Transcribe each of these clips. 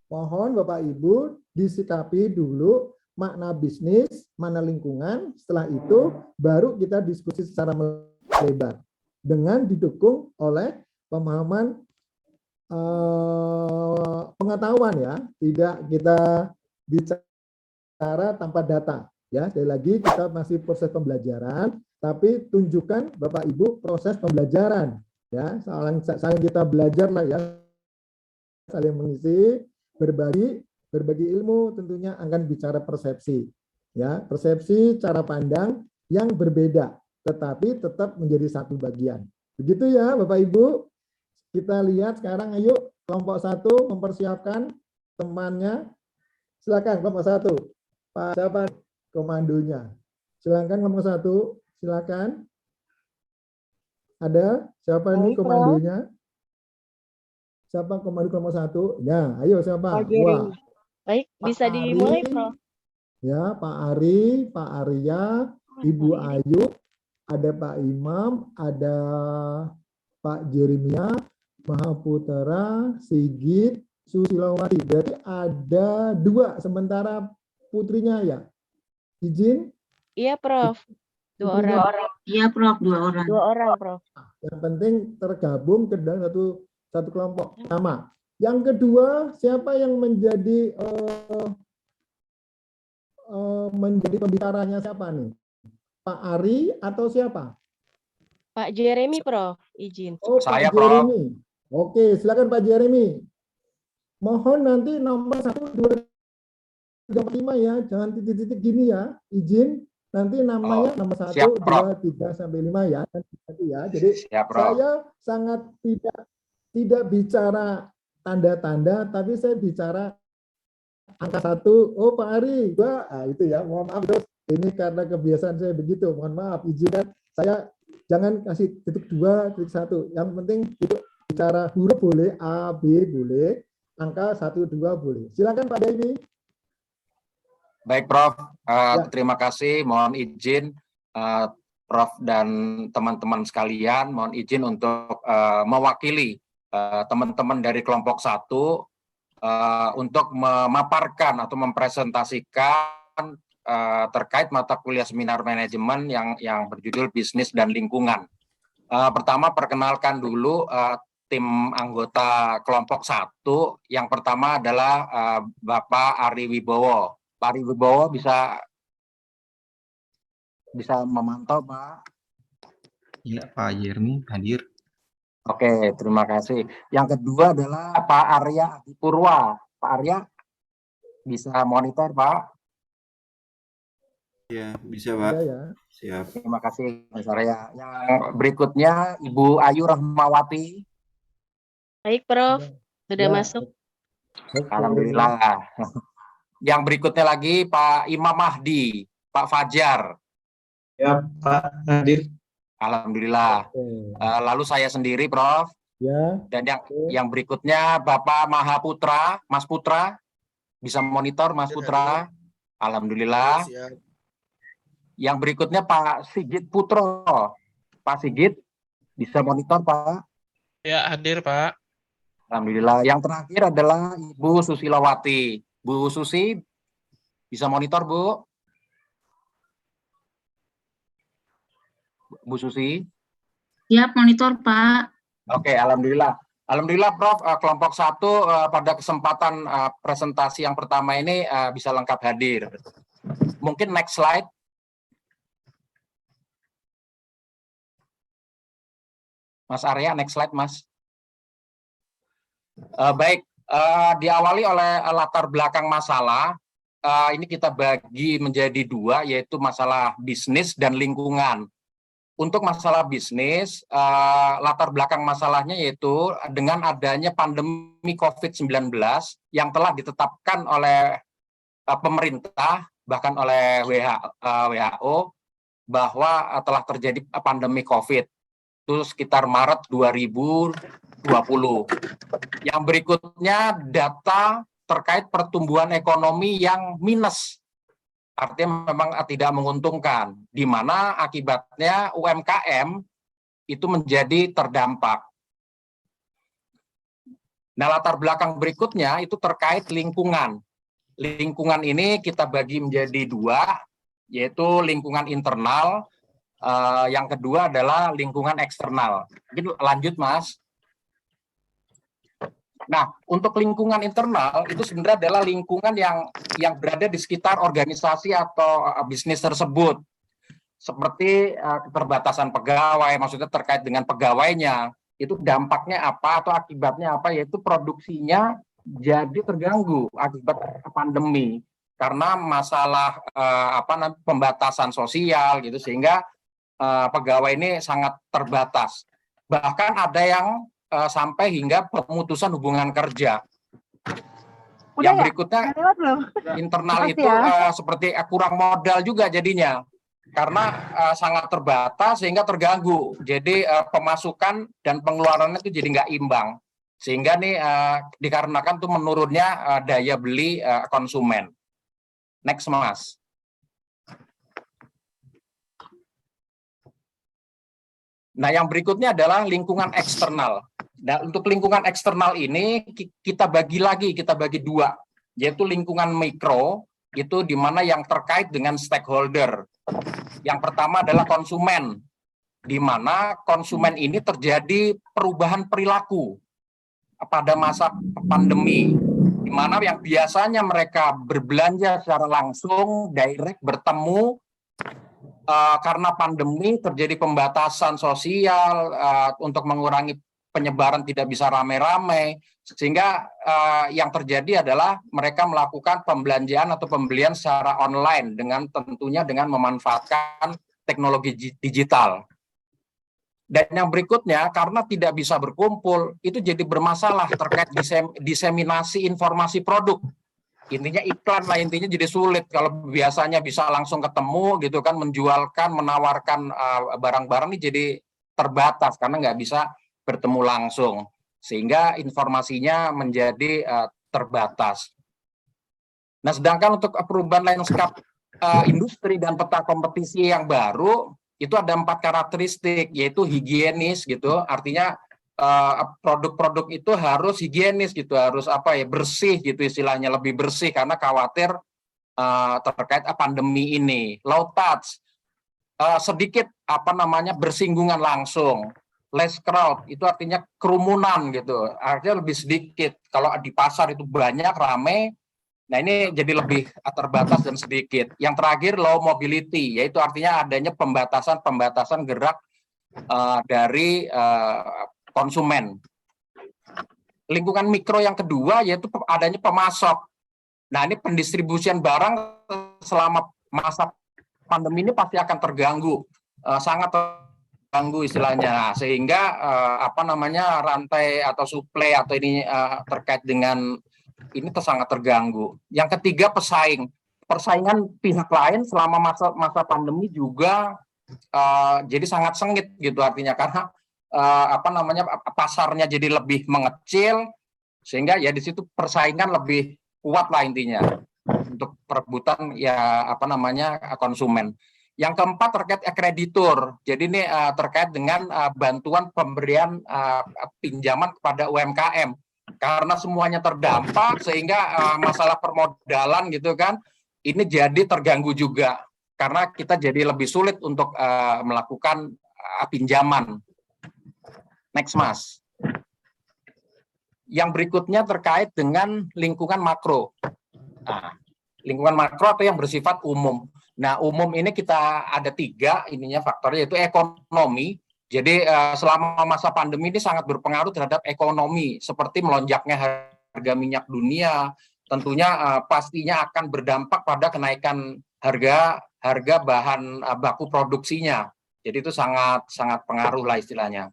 Mohon Bapak Ibu disikapi dulu makna bisnis, mana lingkungan, setelah itu baru kita diskusi secara lebar dengan didukung oleh pemahaman pengetahuan ya, tidak kita bicara tanpa data ya. Sekali lagi kita masih proses pembelajaran, tapi tunjukkan Bapak Ibu proses pembelajaran ya, saling kita belajar lah ya, saling mengisi, berbagi ilmu, tentunya akan bicara persepsi ya, persepsi cara pandang yang berbeda tetapi tetap menjadi satu bagian. Begitu ya Bapak Ibu. Kita lihat sekarang, ayo kelompok 1 mempersiapkan temannya. Silakan kelompok 1. Pak siapa komandonya? Silakan kelompok 1, silakan. Ada siapa ini komandonya? Siapa komando kelompok 1? Ya, ayo siapa? Wah. Baik, bisa Ari, dimulai, Prof. Ya, Pak Ari, Pak Arya, Ibu Ayu, ada Pak Imam, ada Pak Jeremia, Mahaputra, Sigit, Susilawati. Berarti ada 2 sementara putrinya ya. Izin? Iya, Prof. 2 orang. Iya, Prof, 2 orang. 2 orang, Prof. Yang penting tergabung ke dalam satu kelompok sama. Yang kedua, siapa yang menjadi pembicaranya siapa nih? Pak Ari atau siapa? Pak Jeremy, Prof. Izin. Oh, Saya, Pak Jeremy. Oke, silakan Pak Jeremy. Mohon nanti nomor 1, 2, 3, 5 ya, jangan titik-titik gini ya. Izin, nanti namanya nomor 1, 2, 3, sampai 5 ya. Jadi siap, saya sangat tidak bicara tanda-tanda, tapi saya bicara angka 1. Oh Pak Ari, itu ya, mohon maaf terus. Ini karena kebiasaan saya begitu, mohon maaf, izinkan saya jangan kasih titik 2, titik 1. Yang penting itu bicara huruf boleh, A, B boleh, angka 1, 2 boleh. Silakan Pak Daimi. Baik, Prof. Terima kasih. Mohon izin, Prof dan teman-teman sekalian, mohon izin untuk mewakili teman-teman dari kelompok 1 untuk memaparkan atau mempresentasikan terkait mata kuliah seminar manajemen yang berjudul bisnis dan lingkungan. Pertama, perkenalkan dulu tim anggota kelompok 1. Yang pertama adalah Bapak Ari Wibowo. Pak Ari Wibowo bisa memantau, Pak? Iya, Pak Jeremy hadir. Oke, terima kasih. Yang kedua adalah Pak Arya Adipurwa. Pak Arya bisa monitor, Pak? Ya, bisa, Pak. Ya. Siap. Terima kasih, Mas Arya. Yang berikutnya Ibu Ayu Rahmawati. Baik, Prof. Sudah masuk. Alhamdulillah. Yang berikutnya lagi Pak Imam Mahdi, Pak Fajar. Ya, Pak, hadir. Alhamdulillah. Lalu saya sendiri, Prof. Ya. Dan yang berikutnya Bapak Mahaputra, Mas Putra. Bisa monitor, Mas Putra? Alhamdulillah. Yang berikutnya Pak Sigit Putro. Pak Sigit, bisa monitor, Pak? Ya, hadir, Pak. Alhamdulillah. Yang terakhir adalah Ibu Susilawati. Bu Susi, bisa monitor, Bu? Bu Susi? Siap, monitor, Pak. Oke, alhamdulillah. Alhamdulillah, Prof. Kelompok 1 pada kesempatan presentasi yang pertama ini bisa lengkap hadir. Mungkin next slide. Mas Arya, next slide, Mas. Baik, diawali oleh latar belakang masalah. Ini kita bagi menjadi 2, yaitu masalah bisnis dan lingkungan. Untuk masalah bisnis, latar belakang masalahnya yaitu dengan adanya pandemi COVID-19 yang telah ditetapkan oleh pemerintah, bahkan oleh WHO, bahwa telah terjadi pandemi COVID. Itu sekitar Maret 2020. Yang berikutnya data terkait pertumbuhan ekonomi yang minus. Artinya memang tidak menguntungkan, di mana akibatnya UMKM itu menjadi terdampak. Nah, latar belakang berikutnya itu terkait lingkungan. Lingkungan ini kita bagi menjadi dua, yaitu lingkungan internal, yang kedua adalah lingkungan eksternal. Mungkin lanjut, Mas. Nah, untuk lingkungan internal itu sebenarnya adalah lingkungan yang berada di sekitar organisasi atau bisnis tersebut. Seperti keterbatasan pegawai, maksudnya terkait dengan pegawainya, itu dampaknya apa atau akibatnya apa, yaitu produksinya jadi terganggu akibat pandemi karena masalah pembatasan sosial gitu, sehingga pegawai ini sangat terbatas. Bahkan ada yang sampai hingga pemutusan hubungan kerja. Yang berikutnya internal itu seperti kurang modal juga jadinya, karena sangat terbatas sehingga terganggu. Jadi pemasukan dan pengeluarannya itu jadi nggak imbang, sehingga nih dikarenakan tuh menurunnya daya beli konsumen. Next, Mas. Nah, yang berikutnya adalah lingkungan eksternal. Nah, untuk lingkungan eksternal ini kita bagi dua, yaitu lingkungan mikro, itu di mana yang terkait dengan stakeholder. Yang pertama adalah konsumen, di mana konsumen ini terjadi perubahan perilaku pada masa pandemi, di mana yang biasanya mereka berbelanja secara langsung, direct, bertemu, karena pandemi terjadi pembatasan sosial untuk mengurangi penyebaran, tidak bisa rame-rame, sehingga yang terjadi adalah mereka melakukan pembelanjaan atau pembelian secara online tentunya dengan memanfaatkan teknologi digital. Dan yang berikutnya, karena tidak bisa berkumpul, itu jadi bermasalah terkait diseminasi informasi produk. Intinya iklan lah, intinya jadi sulit. Kalau biasanya bisa langsung ketemu gitu kan, menjualkan, menawarkan barang-barang ini jadi terbatas karena nggak bisa bertemu langsung, sehingga informasinya menjadi terbatas. Nah, sedangkan untuk perubahan lanskap industri dan peta kompetisi yang baru, itu ada 4 karakteristik, yaitu higienis gitu, artinya produk-produk itu harus higienis gitu, harus bersih gitu, istilahnya lebih bersih karena khawatir terkait pandemi ini. Low touch, sedikit bersinggungan langsung. Less crowd, itu artinya kerumunan gitu, artinya lebih sedikit. Kalau di pasar itu banyak, rame, nah ini jadi lebih terbatas dan sedikit. Yang terakhir low mobility, yaitu artinya adanya pembatasan gerak dari konsumen. Lingkungan mikro yang kedua yaitu adanya pemasok. Nah, ini pendistribusian barang selama masa pandemi ini pasti akan terganggu, sangat terganggu istilahnya, sehingga rantai atau suplai atau ini terkait dengan ini sangat terganggu. Yang ketiga persaingan pihak lain selama masa pandemi juga jadi sangat sengit gitu, artinya karena pasarnya jadi lebih mengecil, sehingga ya di situ persaingan lebih kuat lah intinya untuk perebutan konsumen. Yang keempat terkait kreditur. Jadi ini terkait dengan bantuan pemberian pinjaman kepada UMKM, karena semuanya terdampak sehingga masalah permodalan gitu kan ini jadi terganggu juga, karena kita jadi lebih sulit untuk melakukan pinjaman. Next, Mas. Yang berikutnya terkait dengan lingkungan makro. Nah, lingkungan makro atau yang bersifat umum. Nah, umum ini kita ada 3 faktornya, yaitu ekonomi. Jadi selama masa pandemi ini sangat berpengaruh terhadap ekonomi, seperti melonjaknya harga minyak dunia, tentunya pastinya akan berdampak pada kenaikan harga bahan baku produksinya. Jadi itu sangat pengaruh lah istilahnya.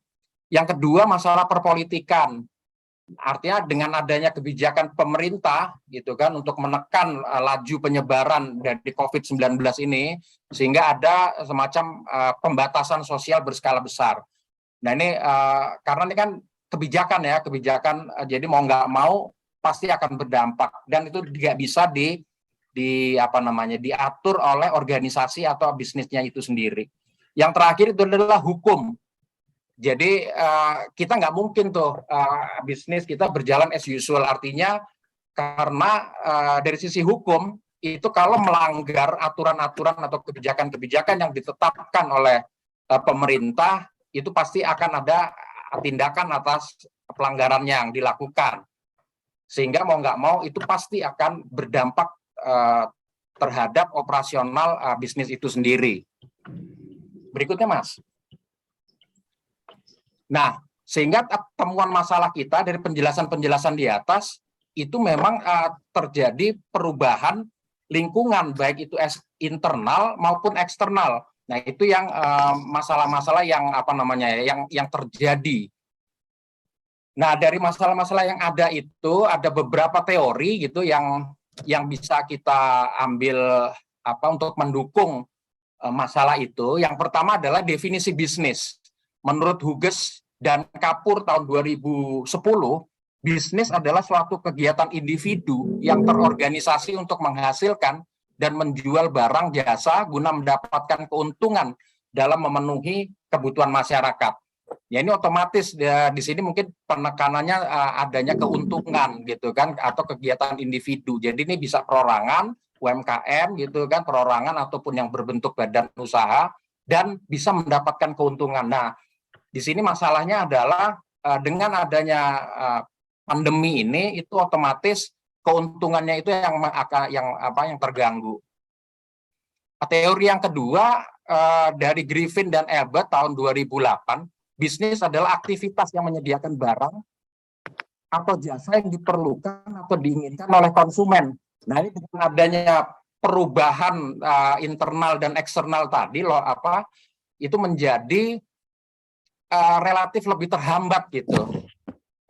Yang kedua, masalah perpolitikan. Artinya dengan adanya kebijakan pemerintah gitu kan untuk menekan laju penyebaran dari COVID-19 ini, sehingga ada semacam pembatasan sosial berskala besar. Nah, ini karena ini kan kebijakan jadi mau nggak mau pasti akan berdampak, dan itu tidak bisa diatur oleh organisasi atau bisnisnya itu sendiri. Yang terakhir itu adalah hukum. Jadi kita nggak mungkin tuh bisnis kita berjalan as usual, artinya karena dari sisi hukum itu kalau melanggar aturan-aturan atau kebijakan-kebijakan yang ditetapkan oleh pemerintah, itu pasti akan ada tindakan atas pelanggaran yang dilakukan. Sehingga mau nggak mau itu pasti akan berdampak terhadap operasional bisnis itu sendiri. Berikutnya, Mas. Nah, sehingga temuan masalah kita dari penjelasan-penjelasan di atas itu memang terjadi perubahan lingkungan, baik itu internal maupun eksternal. Nah, itu yang masalah-masalah yang yang terjadi. Nah, dari masalah-masalah yang ada itu ada beberapa teori gitu yang bisa kita ambil untuk mendukung masalah itu. Yang pertama adalah definisi bisnis. Menurut Hughes dan Kapur tahun 2010, bisnis adalah suatu kegiatan individu yang terorganisasi untuk menghasilkan dan menjual barang jasa guna mendapatkan keuntungan dalam memenuhi kebutuhan masyarakat. Ya, ini otomatis di sini mungkin penekanannya adanya keuntungan gitu kan, atau kegiatan individu. Jadi ini bisa perorangan, UMKM gitu kan, perorangan ataupun yang berbentuk badan usaha dan bisa mendapatkan keuntungan. Nah, di sini masalahnya adalah dengan adanya pandemi ini itu otomatis keuntungannya itu yang terganggu. Teori yang kedua dari Griffin dan Ebert tahun 2008, bisnis adalah aktivitas yang menyediakan barang atau jasa yang diperlukan atau diinginkan oleh konsumen. Nah, ini dengan adanya perubahan internal dan eksternal tadi itu menjadi relatif lebih terhambat gitu.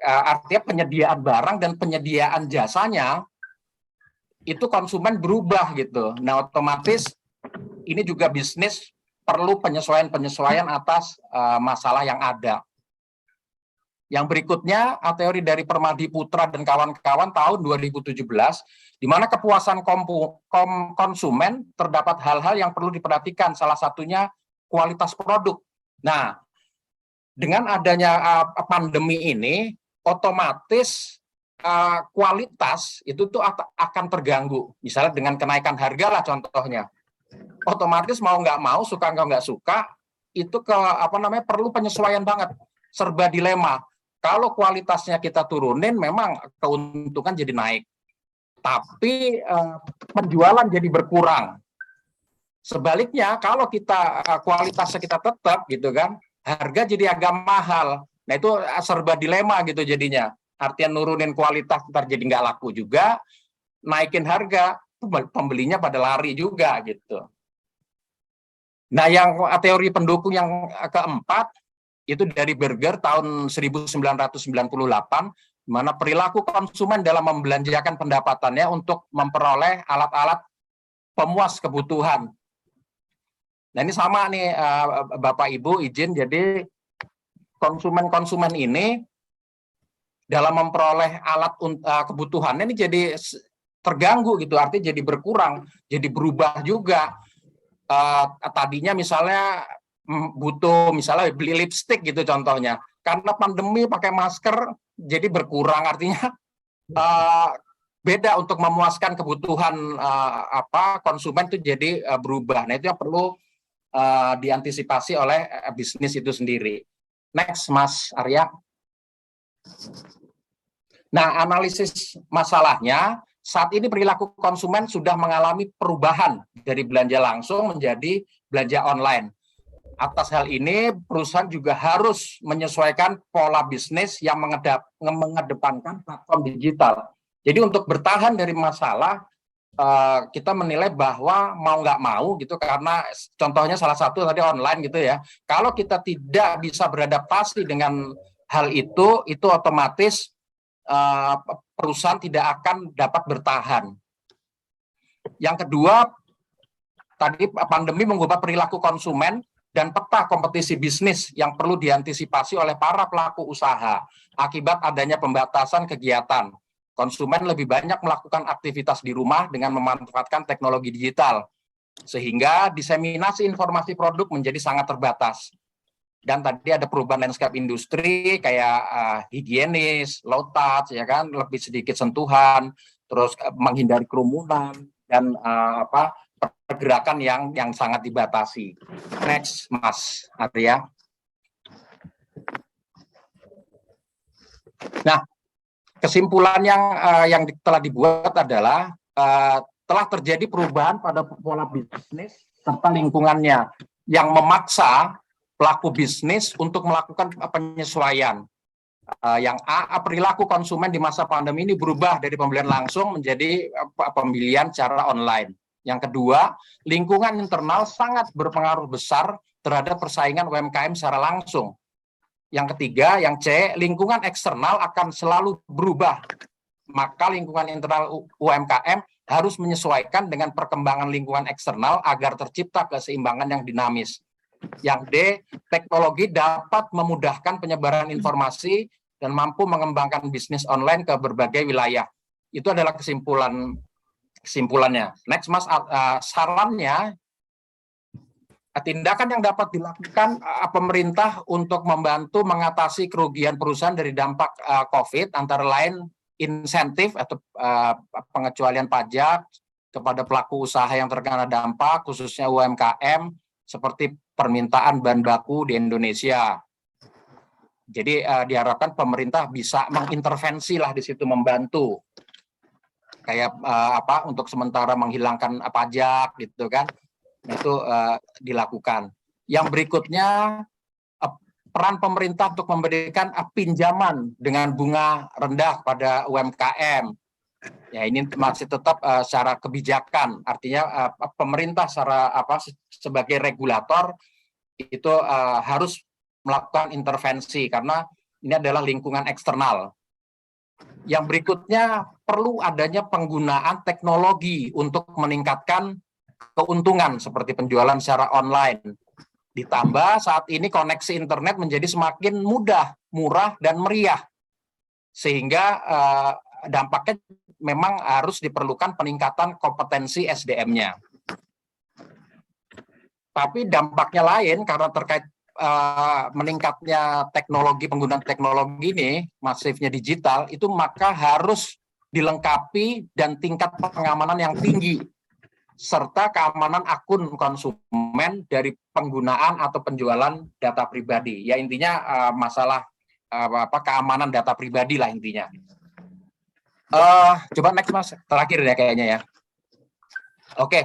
Artinya penyediaan barang dan penyediaan jasanya itu konsumen berubah gitu. Nah, otomatis ini juga bisnis perlu penyesuaian atas masalah yang ada. Yang berikutnya, teori dari Permadi Putra dan kawan-kawan tahun 2017, di mana kepuasan konsumen terdapat hal-hal yang perlu diperhatikan, salah satunya kualitas produk. Nah, dengan adanya pandemi ini, otomatis kualitas itu tuh akan terganggu. Misalnya dengan kenaikan harga lah contohnya. Otomatis mau nggak mau, suka nggak suka, itu perlu penyesuaian banget. Serba dilema. Kalau kualitasnya kita turunin, memang keuntungan jadi naik. Tapi penjualan jadi berkurang. Sebaliknya, kalau kualitasnya kita tetap gitu kan, harga jadi agak mahal. Nah, itu serba dilema gitu jadinya. Artinya nurunin kualitas ntar jadi nggak laku juga, naikin harga, pembelinya pada lari juga gitu. Nah, yang teori pendukung yang keempat, itu dari Berger tahun 1998, di mana perilaku konsumen dalam membelanjakan pendapatannya untuk memperoleh alat-alat pemuas kebutuhan. Nah, ini sama nih Bapak Ibu izin, jadi konsumen ini dalam memperoleh alat kebutuhannya ini jadi terganggu gitu, artinya jadi berkurang, jadi berubah juga. Tadinya misalnya butuh misalnya beli lipstik gitu contohnya, karena pandemi pakai masker jadi berkurang, artinya beda untuk memuaskan kebutuhan konsumen itu jadi berubah. Nah, itu yang perlu diantisipasi oleh bisnis itu sendiri. Next, Mas Arya. Nah, analisis masalahnya, saat ini perilaku konsumen sudah mengalami perubahan dari belanja langsung menjadi belanja online. Atas hal ini, perusahaan juga harus menyesuaikan pola bisnis yang mengedepankan platform digital. Jadi untuk bertahan dari masalah, kita menilai bahwa mau nggak mau gitu, karena contohnya salah satu tadi online gitu ya. Kalau kita tidak bisa beradaptasi dengan hal itu otomatis perusahaan tidak akan dapat bertahan. Yang kedua, tadi pandemi mengubah perilaku konsumen dan peta kompetisi bisnis yang perlu diantisipasi oleh para pelaku usaha akibat adanya pembatasan kegiatan. Konsumen lebih banyak melakukan aktivitas di rumah dengan memanfaatkan teknologi digital, sehingga diseminasi informasi produk menjadi sangat terbatas. Dan tadi ada perubahan landscape industri kayak higienis, low touch, ya kan, lebih sedikit sentuhan, terus menghindari kerumunan dan pergerakan yang sangat dibatasi. Next, Mas Arya. Nah, kesimpulan yang telah dibuat adalah telah terjadi perubahan pada pola bisnis serta lingkungannya yang memaksa pelaku bisnis untuk melakukan penyesuaian. Yang perilaku konsumen di masa pandemi ini berubah dari pembelian langsung menjadi pembelian secara online. Yang kedua, lingkungan internal sangat berpengaruh besar terhadap persaingan UMKM secara langsung. Yang ketiga, yang C, lingkungan eksternal akan selalu berubah. Maka lingkungan internal UMKM harus menyesuaikan dengan perkembangan lingkungan eksternal agar tercipta keseimbangan yang dinamis. Yang D, teknologi dapat memudahkan penyebaran informasi dan mampu mengembangkan bisnis online ke berbagai wilayah. Itu adalah kesimpulannya. Next, Mas, sarannya, tindakan yang dapat dilakukan pemerintah untuk membantu mengatasi kerugian perusahaan dari dampak COVID, antara lain insentif atau pengecualian pajak kepada pelaku usaha yang terkena dampak, khususnya UMKM, seperti permintaan bahan baku di Indonesia. Jadi diharapkan pemerintah bisa mengintervensi lah di situ, membantu. Kayak untuk sementara menghilangkan pajak gitu kan. Itu dilakukan. Yang berikutnya, peran pemerintah untuk memberikan pinjaman dengan bunga rendah pada UMKM. Ya, ini masih tetap secara kebijakan, artinya pemerintah sebagai regulator itu harus melakukan intervensi karena ini adalah lingkungan eksternal. Yang berikutnya, perlu adanya penggunaan teknologi untuk meningkatkan keuntungan seperti penjualan secara online. Ditambah saat ini koneksi internet menjadi semakin mudah, murah, dan meriah. Sehingga dampaknya memang harus diperlukan peningkatan kompetensi SDM-nya. Tapi dampaknya lain karena terkait meningkatnya teknologi, penggunaan teknologi ini, masifnya digital, itu maka harus dilengkapi dan tingkat pengamanan yang tinggi, serta keamanan akun konsumen dari penggunaan atau penjualan data pribadi. Ya intinya masalah keamanan data pribadi lah intinya. Coba next, Mas, terakhir ya kayaknya ya. Oke,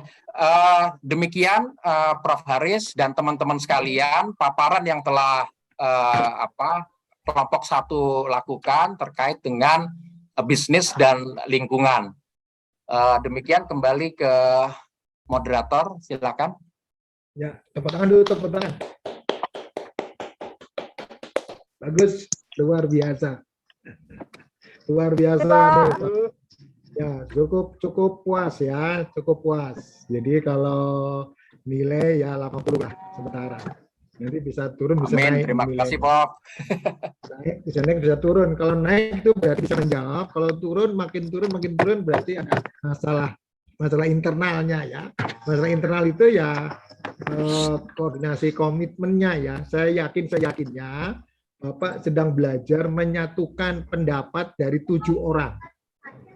demikian Prof. Haris dan teman-teman sekalian paparan yang telah kelompok 1 lakukan terkait dengan bisnis dan lingkungan. Demikian, kembali ke moderator, silakan. Ya, tepuk tangan dulu, tepuk tangan. Bagus, luar biasa. Luar biasa. Ya, cukup puas ya, cukup puas. Jadi kalau nilai ya 80 lah sementara. Nanti bisa turun, bisa Amin, naik. terima nilai. kasih, Prof. Naik, bisa naik, bisa turun. Kalau naik itu berarti bisa menjawab. Kalau turun, makin turun berarti ada masalah internalnya ya. Masalah internal itu ya koordinasi komitmennya ya. Saya yakinnya Bapak sedang belajar menyatukan pendapat dari 7 orang.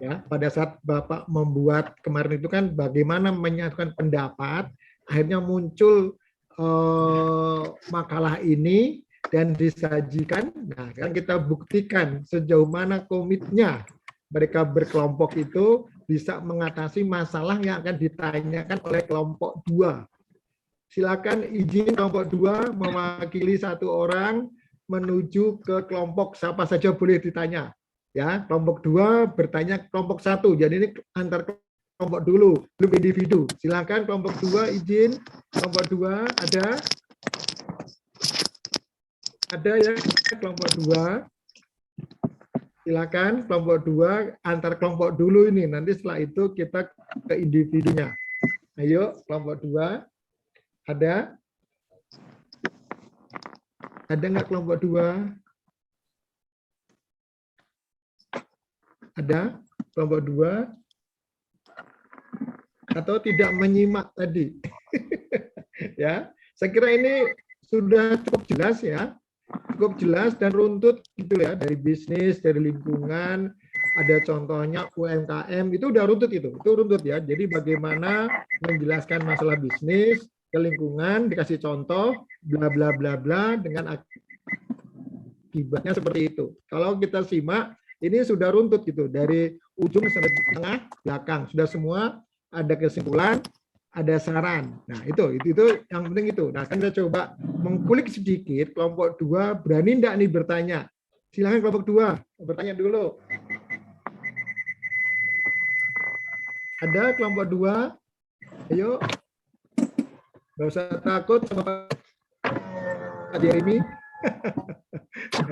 Ya, pada saat Bapak membuat kemarin itu kan bagaimana menyatukan pendapat, akhirnya muncul makalah ini dan disajikan. Nah, kan kita buktikan sejauh mana komitnya mereka berkelompok itu bisa mengatasi masalah yang akan ditanyakan oleh kelompok 2. Silakan izin kelompok 2 mewakili 1 orang menuju ke kelompok siapa saja boleh ditanya. Ya, kelompok 2 bertanya ke kelompok 1. Jadi ini antar kelompok dulu, belum individu. Silakan kelompok 2 izin. Kelompok 2 ada ya kelompok 2. Silakan kelompok 2 antar kelompok dulu ini. Nanti setelah itu kita ke individunya. Ayo kelompok 2. Ada? Ada nggak kelompok 2? Ada kelompok 2 atau tidak menyimak tadi? Ya, saya kira ini sudah cukup jelas ya, cukup jelas dan runtut gitu ya, dari bisnis, dari lingkungan, ada contohnya UMKM, itu udah runtut itu runtut ya. Jadi bagaimana menjelaskan masalah bisnis ke lingkungan, dikasih contoh, bla bla bla bla, dengan akibatnya seperti itu. Kalau kita simak, ini sudah runtut gitu, dari ujung sampai tengah, belakang, sudah semua ada kesimpulan, ada saran. Nah, itu yang penting itu. Nah, kan kita coba mengkulik sedikit kelompok 2, berani enggak nih bertanya? Silakan kelompok 2, bertanya dulu. Ada kelompok 2? Ayo. Nggak usah takut sama Pak Jeremy.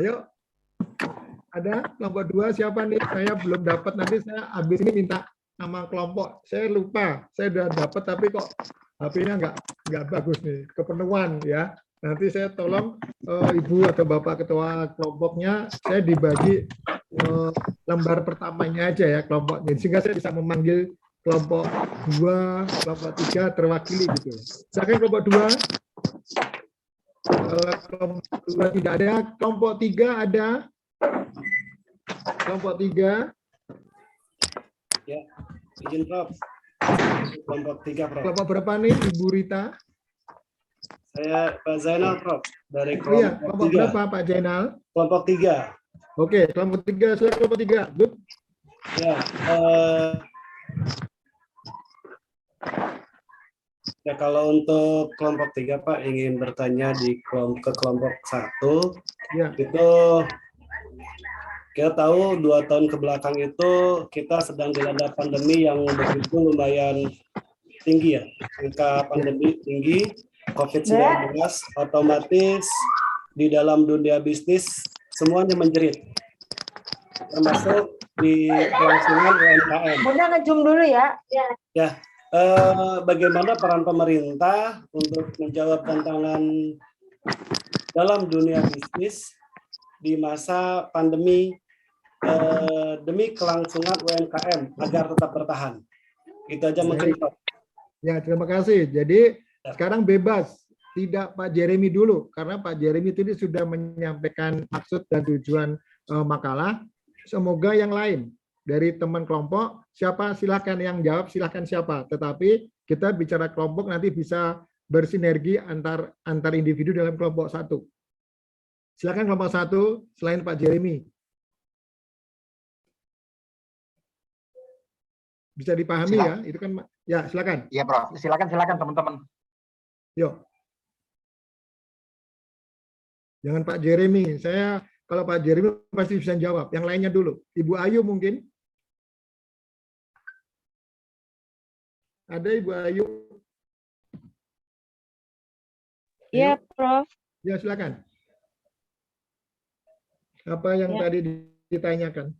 Ayo. Ada kelompok 2 siapa nih? Saya belum dapat, nanti saya habis ini minta nama kelompok. Saya lupa, saya udah dapat tapi kok HP-nya nggak bagus nih, kepenuhan ya. Nanti saya tolong Ibu atau Bapak Ketua kelompoknya, saya dibagi lembar pertamanya aja ya kelompoknya, sehingga saya bisa memanggil kelompok 2, kelompok 3 terwakili gitu. Silakan kelompok 2. Kalau kelompok 2 tidak ada, kelompok 3 ada. Kelompok 3. Ya, izin Prof. Kelompok 3, Prof. Kelompok berapa nih, Ibu Rita? Saya Pak Zainal, Prof. Dari Oh iya, kelompok kelompok 3. berapa Pak Jainal? Kelompok 3. Oke, kelompok 3, silakan kelompok 3. Good. Ya, ya kalau untuk kelompok 3 Pak ingin bertanya ke kelompok 1, Ya. itu kita tahu 2 tahun ke belakang itu kita sedang dilanda pandemi yang begitu lumayan tinggi ya, angka pandemi tinggi, COVID-19, otomatis di dalam dunia bisnis semuanya menjerit, termasuk di kelangsungan UMKM. Bunda ngejum dulu ya. Ya, bagaimana peran pemerintah untuk menjawab tantangan dalam dunia bisnis di masa pandemi demi kelangsungan UMKM agar tetap bertahan? Itu aja mungkin Pak. Ya, terima kasih. Jadi sekarang bebas, tidak Pak Jeremy dulu, karena Pak Jeremy tadi sudah menyampaikan maksud dan tujuan makalah. Semoga yang lain dari teman kelompok, siapa silakan yang jawab, silakan siapa. Tetapi kita bicara kelompok nanti bisa bersinergi antar individu dalam kelompok 1. Silakan kelompok 1 selain Pak Jeremy. Bisa dipahami ya, itu kan ya, silakan. Iya, Prof. Silakan teman-teman. Yuk. Jangan Pak Jeremy. Saya kalau Pak Jeremy pasti bisa jawab. Yang lainnya dulu. Ibu Ayu mungkin. Ada Ibu Ayu? Iya, Prof. Ya, silakan. Apa yang Ya. tadi ditanyakan?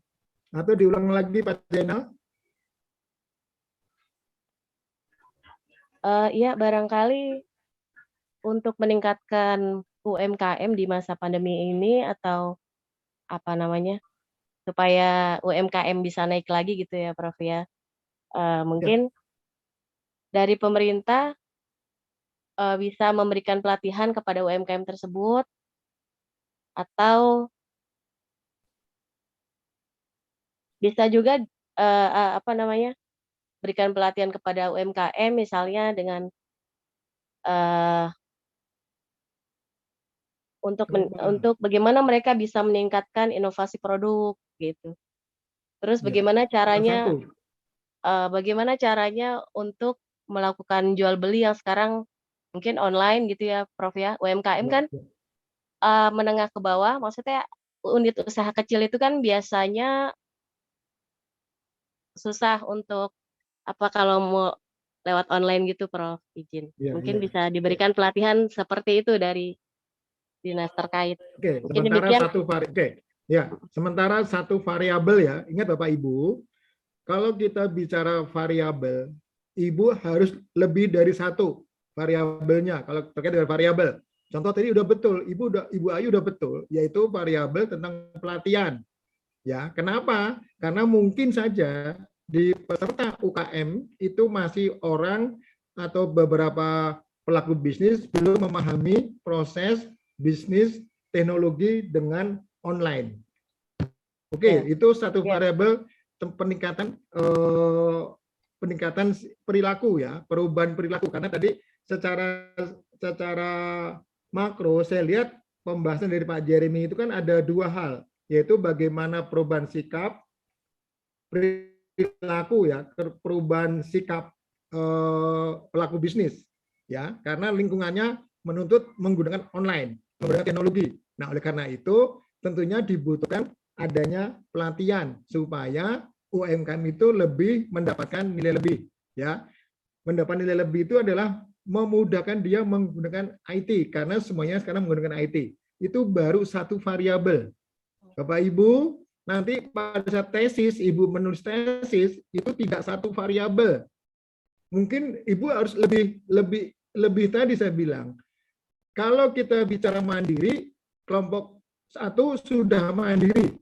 Atau diulang lagi Pak Zainal? Iya, barangkali untuk meningkatkan UMKM di masa pandemi ini atau apa namanya, supaya UMKM bisa naik lagi gitu ya, Prof ya. Mungkin dari pemerintah bisa memberikan pelatihan kepada UMKM tersebut atau bisa juga apa namanya, berikan pelatihan kepada UMKM misalnya dengan untuk bagaimana mereka bisa meningkatkan inovasi produk gitu. Terus Ya. bagaimana Satu. caranya untuk melakukan jual beli yang sekarang mungkin online gitu ya, Prof ya. UMKM kan menengah ke bawah, maksudnya unit usaha kecil itu kan biasanya susah untuk kalau mau lewat online gitu, Prof, izin. Ya, Mungkin ya. bisa diberikan pelatihan seperti itu dari dinas terkait. Oke, Mungkin sementara demikian. sementara satu variabel ya. Ingat Bapak Ibu, kalau kita bicara variabel, Ibu harus lebih dari satu variabelnya kalau terkait dengan variabel. Contoh tadi udah betul, Ibu Ayu udah betul, yaitu variabel tentang pelatihan. Ya, kenapa? Karena mungkin saja di peserta UKM itu masih orang atau beberapa pelaku bisnis belum memahami proses bisnis teknologi dengan online. Oke, itu satu variabel peningkatan perilaku ya, perubahan perilaku. Karena tadi secara makro saya lihat pembahasan dari Pak Jeremy itu kan ada dua hal, yaitu bagaimana perubahan sikap perilaku ya, perubahan sikap pelaku bisnis ya, karena lingkungannya menuntut menggunakan online, menggunakan teknologi. Nah, oleh karena itu tentunya dibutuhkan adanya pelatihan supaya UMKM itu lebih mendapatkan nilai lebih ya. Mendapat nilai lebih itu adalah memudahkan dia menggunakan IT, karena semuanya sekarang menggunakan IT. Itu baru satu variabel. Bapak Ibu, nanti pada saat tesis, Ibu menulis tesis, itu tidak satu variabel. Mungkin Ibu harus lebih tadi saya bilang, kalau kita bicara mandiri, kelompok 1 sudah mandiri.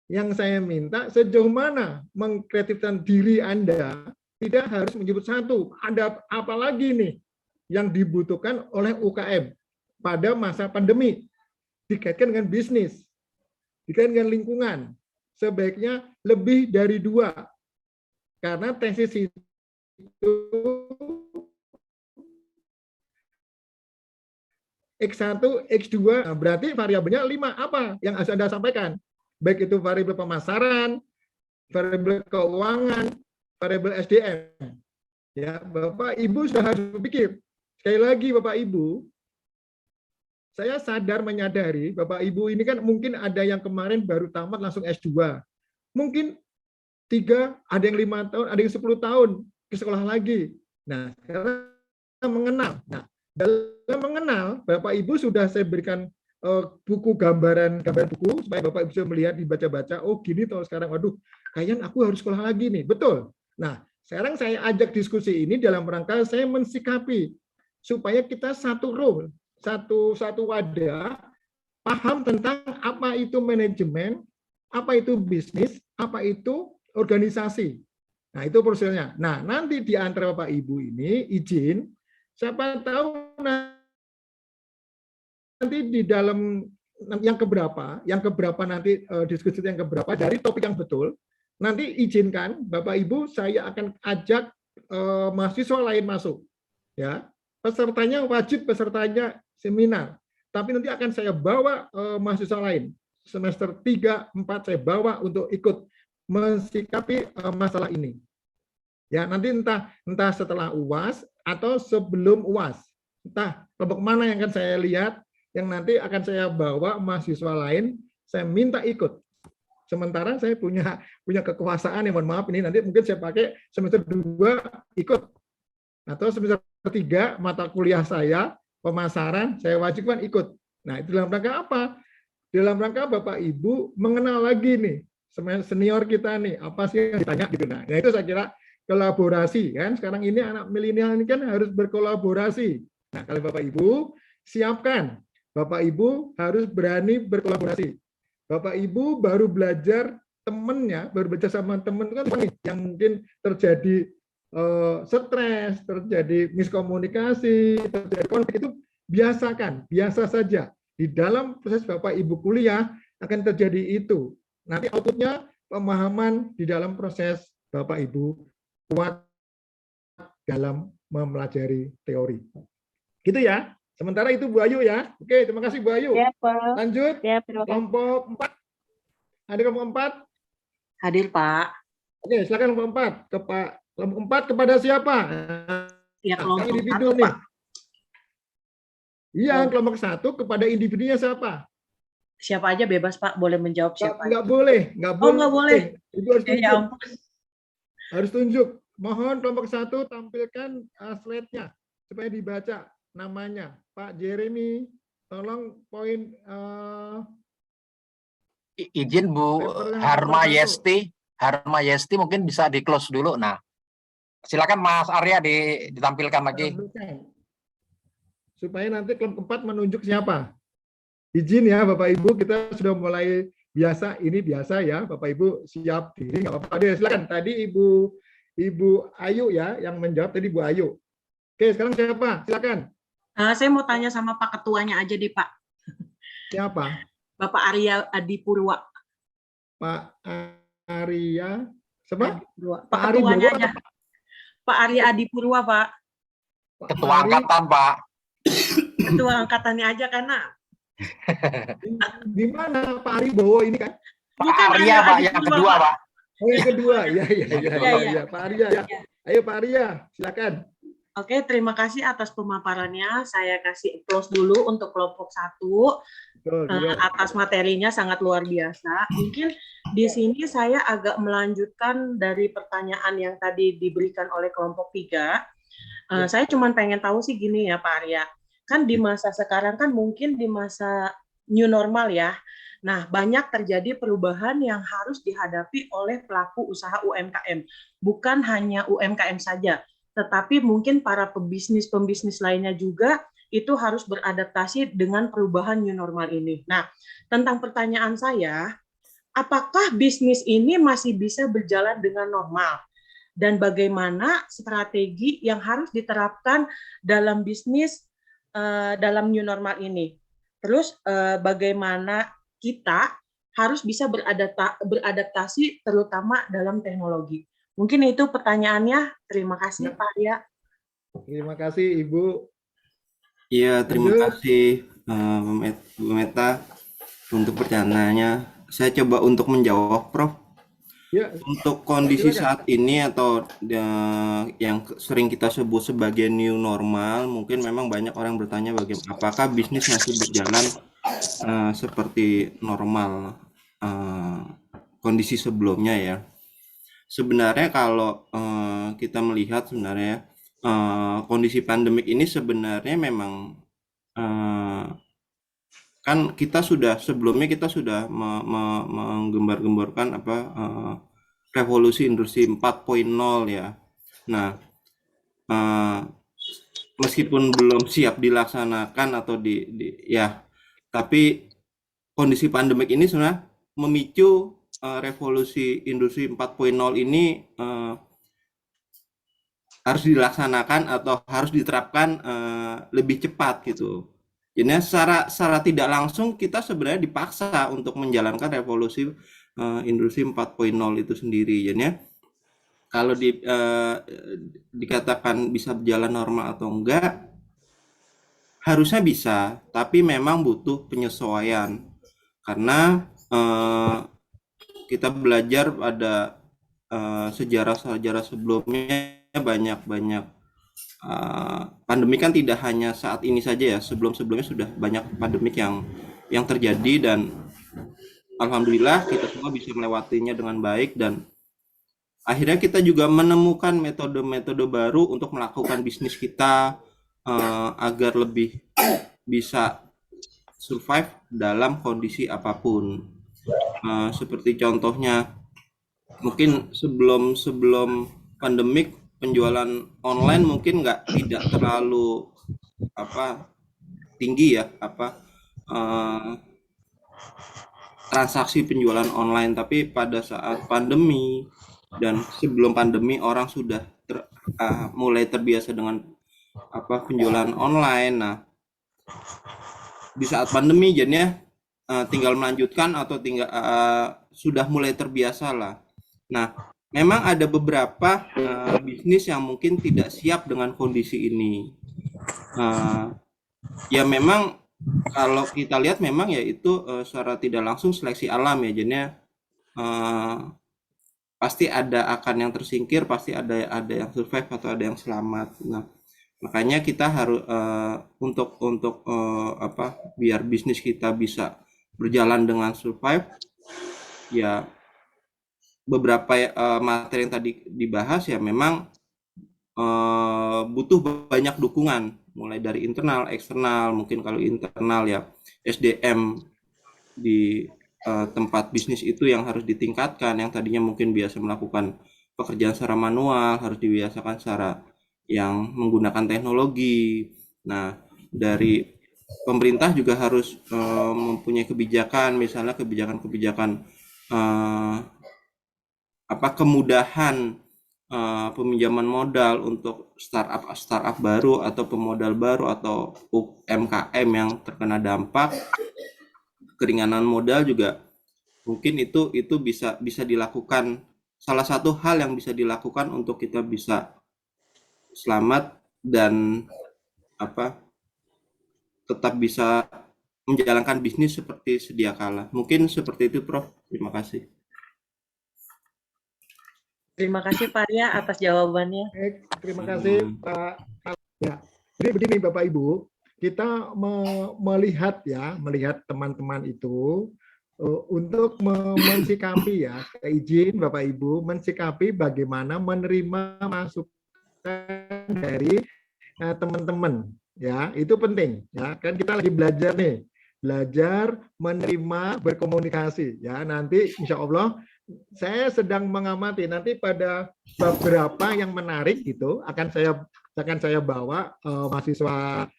Yang saya minta sejauh mana mengkreatifkan diri Anda, tidak harus menyebut satu. Ada apa lagi nih yang dibutuhkan oleh UKM pada masa pandemi, dikaitkan dengan bisnis, dikaitkan dengan lingkungan, sebaiknya lebih dari 2, karena tesis itu X1, X2, berarti variabelnya 5. Apa yang harus Anda sampaikan? Baik itu variabel pemasaran, variabel keuangan, variabel SDM. Ya, Bapak Ibu sudah harus berpikir. Sekali lagi Bapak Ibu, saya sadar menyadari Bapak Ibu ini kan mungkin ada yang kemarin baru tamat langsung S2. Mungkin 3, ada yang 5 tahun, ada yang 10 tahun ke sekolah lagi. Nah, sekarang mengenal. Nah, dalam mengenal, Bapak Ibu sudah saya berikan buku gambaran buku supaya Bapak Ibu bisa melihat, dibaca-baca, oh gini toh sekarang, waduh, kayaknya aku harus sekolah lagi nih. Betul. Nah, sekarang saya ajak diskusi ini dalam rangka saya mensikapi supaya kita satu role, satu wadah, paham tentang apa itu manajemen, apa itu bisnis, apa itu organisasi. Nah, itu prosesnya. Nah, nanti di antara Bapak Ibu ini izin, siapa tahu nanti di dalam yang keberapa nanti diskusi yang keberapa dari topik yang betul, nanti izinkan Bapak Ibu saya akan ajak mahasiswa lain masuk. Ya, pesertanya wajib pesertanya seminar, tapi nanti akan saya bawa mahasiswa lain semester 3, 4 saya bawa untuk ikut mensikapi masalah ini. Ya, nanti entah setelah UAS atau sebelum UAS. Entah kelompok mana yang akan saya lihat, yang nanti akan saya bawa mahasiswa lain, saya minta ikut. Sementara saya punya kekuasaan, yang mohon maaf ini nanti mungkin saya pakai semester 2 ikut. Atau semester 3 mata kuliah saya, pemasaran, saya wajibkan ikut. Nah, itu dalam rangka apa? Dalam rangka Bapak Ibu mengenal lagi nih, senior kita nih, apa sih yang ditanya gitu. Nah, itu saya kira kolaborasi kan. Sekarang ini anak milenial ini kan harus berkolaborasi. Nah, kalau Bapak Ibu siapkan, Bapak Ibu harus berani berkolaborasi. Bapak Ibu baru belajar temennya, baru belajar sama temen kan yang mungkin terjadi stres, terjadi miskomunikasi, terjadi konflik, itu biasakan, biasa saja. Di dalam proses Bapak Ibu kuliah akan terjadi itu. Nanti outputnya pemahaman di dalam proses Bapak Ibu kuat dalam mempelajari teori. Gitu ya. Sementara itu Bu Ayu ya. Oke, terima kasih Bu Ayu. Ya, Pak. Lanjut. Ya, terima kasih. Kelompok 4. Ada kelompok 4? Hadir, Pak. Oke, silakan kelompok 4. Kelompok 4 kepada siapa? Ya, kelompok individu 1, nih. Pak. Iya, kelompok 1 kepada individunya siapa? Siapa aja bebas, Pak. Boleh menjawab siapa. Nggak boleh. Oh, nggak boleh. Ibu harus tunjuk. Ya ampun. Harus tunjuk. Mohon kelompok 1 tampilkan slide-nya supaya dibaca namanya. Pak Jeremy, tolong poin Izin Bu Harma Yesti mungkin bisa di close dulu. Nah, silakan Mas Arya ditampilkan lagi. Supaya nanti kelompok 4 menunjuk siapa. Izin ya Bapak Ibu, kita sudah mulai biasa, ini biasa ya. Bapak Ibu siap diri, nggak apa-apa. Silakan. Tadi Ibu Ayu ya yang menjawab, tadi Bu Ayu. Oke, sekarang siapa? Silakan. Saya mau tanya sama Pak Ketuanya aja deh, Pak. Siapa? Bapak Arya Adipurwa. Pak Arya, siapa? Adipurwa. Pak Pak Ari Ketuanya Bowo aja. atau Pak Arya Adipurwa, Pak. Pak Ketua Ari? angkatan, Pak. Ketua angkatannya aja karena Di mana Pak Ari Bowo ini kan? Pak bukan Arya, Pak, yang Adipurwa, kedua, Pak. Oh, yang kedua. Ya, Iya. Pak Arya. Ya. Ayo Pak Arya, silakan. Oke, terima kasih atas pemaparannya. Saya kasih applause dulu untuk kelompok 1. Atas materinya sangat luar biasa. Mungkin di sini saya agak melanjutkan dari pertanyaan yang tadi diberikan oleh kelompok 3. Saya cuma pengen tahu sih gini ya Pak Arya. Kan di masa sekarang kan mungkin di masa new normal ya. Nah, banyak terjadi perubahan yang harus dihadapi oleh pelaku usaha UMKM. Bukan hanya UMKM saja, tetapi mungkin para pembisnis lainnya juga itu harus beradaptasi dengan perubahan new normal ini. Nah, tentang pertanyaan saya, apakah bisnis ini masih bisa berjalan dengan normal? Dan bagaimana strategi yang harus diterapkan dalam bisnis dalam new normal ini? Terus bagaimana kita harus bisa beradaptasi terutama dalam teknologi? Mungkin itu pertanyaannya. Terima kasih Pak Arya. Terima kasih Ibu. Iya, terima Lanjut. kasih Bu Meta untuk pertanyaannya. Saya coba untuk menjawab, Prof. Ya, Untuk kondisi silakan. saat ini atau yang sering kita sebut sebagai new normal, mungkin memang banyak orang bertanya bagaimana apakah bisnis masih berjalan seperti normal kondisi sebelumnya ya. Sebenarnya kalau kita melihat sebenarnya kondisi pandemik ini sebenarnya memang kan kita sudah sebelumnya kita sudah menggembar-gemborkan apa revolusi industri 4.0 ya. Nah, meskipun belum siap dilaksanakan atau ya, tapi kondisi pandemik ini sebenarnya memicu revolusi industri 4.0 ini harus dilaksanakan atau harus diterapkan lebih cepat gitu. Jadi secara tidak langsung kita sebenarnya dipaksa untuk menjalankan revolusi industri 4.0 itu sendiri. Jadi kalau dikatakan bisa berjalan normal atau enggak, harusnya bisa, tapi memang butuh penyesuaian karena kita belajar pada sejarah-sejarah sebelumnya banyak pandemi kan tidak hanya saat ini saja ya, sebelumnya sudah banyak pandemik yang terjadi dan alhamdulillah kita semua bisa melewatinya dengan baik dan akhirnya kita juga menemukan metode-metode baru untuk melakukan bisnis kita agar lebih bisa survive dalam kondisi apapun. Seperti contohnya mungkin sebelum pandemik penjualan online mungkin tidak terlalu tinggi ya transaksi penjualan online, tapi pada saat pandemi dan sebelum pandemi orang sudah mulai terbiasa dengan penjualan online. Nah, di saat pandemi jadinya tinggal melanjutkan atau sudah mulai terbiasa lah. Nah, memang ada beberapa bisnis yang mungkin tidak siap dengan kondisi ini. Ya memang kalau kita lihat memang ya itu secara tidak langsung seleksi alam ya, jadinya pasti akan yang tersingkir, pasti ada yang survive atau ada yang selamat. Nah, makanya kita harus untuk biar bisnis kita bisa berjalan dengan survive ya. Beberapa materi yang tadi dibahas ya memang butuh banyak dukungan mulai dari internal, eksternal. Mungkin kalau internal ya SDM di tempat bisnis itu yang harus ditingkatkan, yang tadinya mungkin biasa melakukan pekerjaan secara manual harus dibiasakan secara yang menggunakan teknologi. Nah, dari pemerintah juga harus mempunyai kebijakan, misalnya kebijakan kemudahan peminjaman modal untuk startup baru atau pemodal baru atau UMKM yang terkena dampak keringanan modal juga mungkin itu bisa dilakukan. Salah satu hal yang bisa dilakukan untuk kita bisa selamat dan tetap bisa menjalankan bisnis seperti sedia kala. Mungkin seperti itu, Prof. Terima kasih. Terima kasih Pak Arya atas jawabannya. Terima kasih Pak. Ya, jadi begini Bapak Ibu, kita melihat teman-teman itu untuk mensikapi ya, izin Bapak Ibu mensikapi bagaimana menerima masukan dari teman-teman ya, itu penting ya, kan kita lagi belajar nih, belajar menerima berkomunikasi ya. Nanti insya Allah saya sedang mengamati, nanti pada beberapa yang menarik gitu akan saya bawa mahasiswa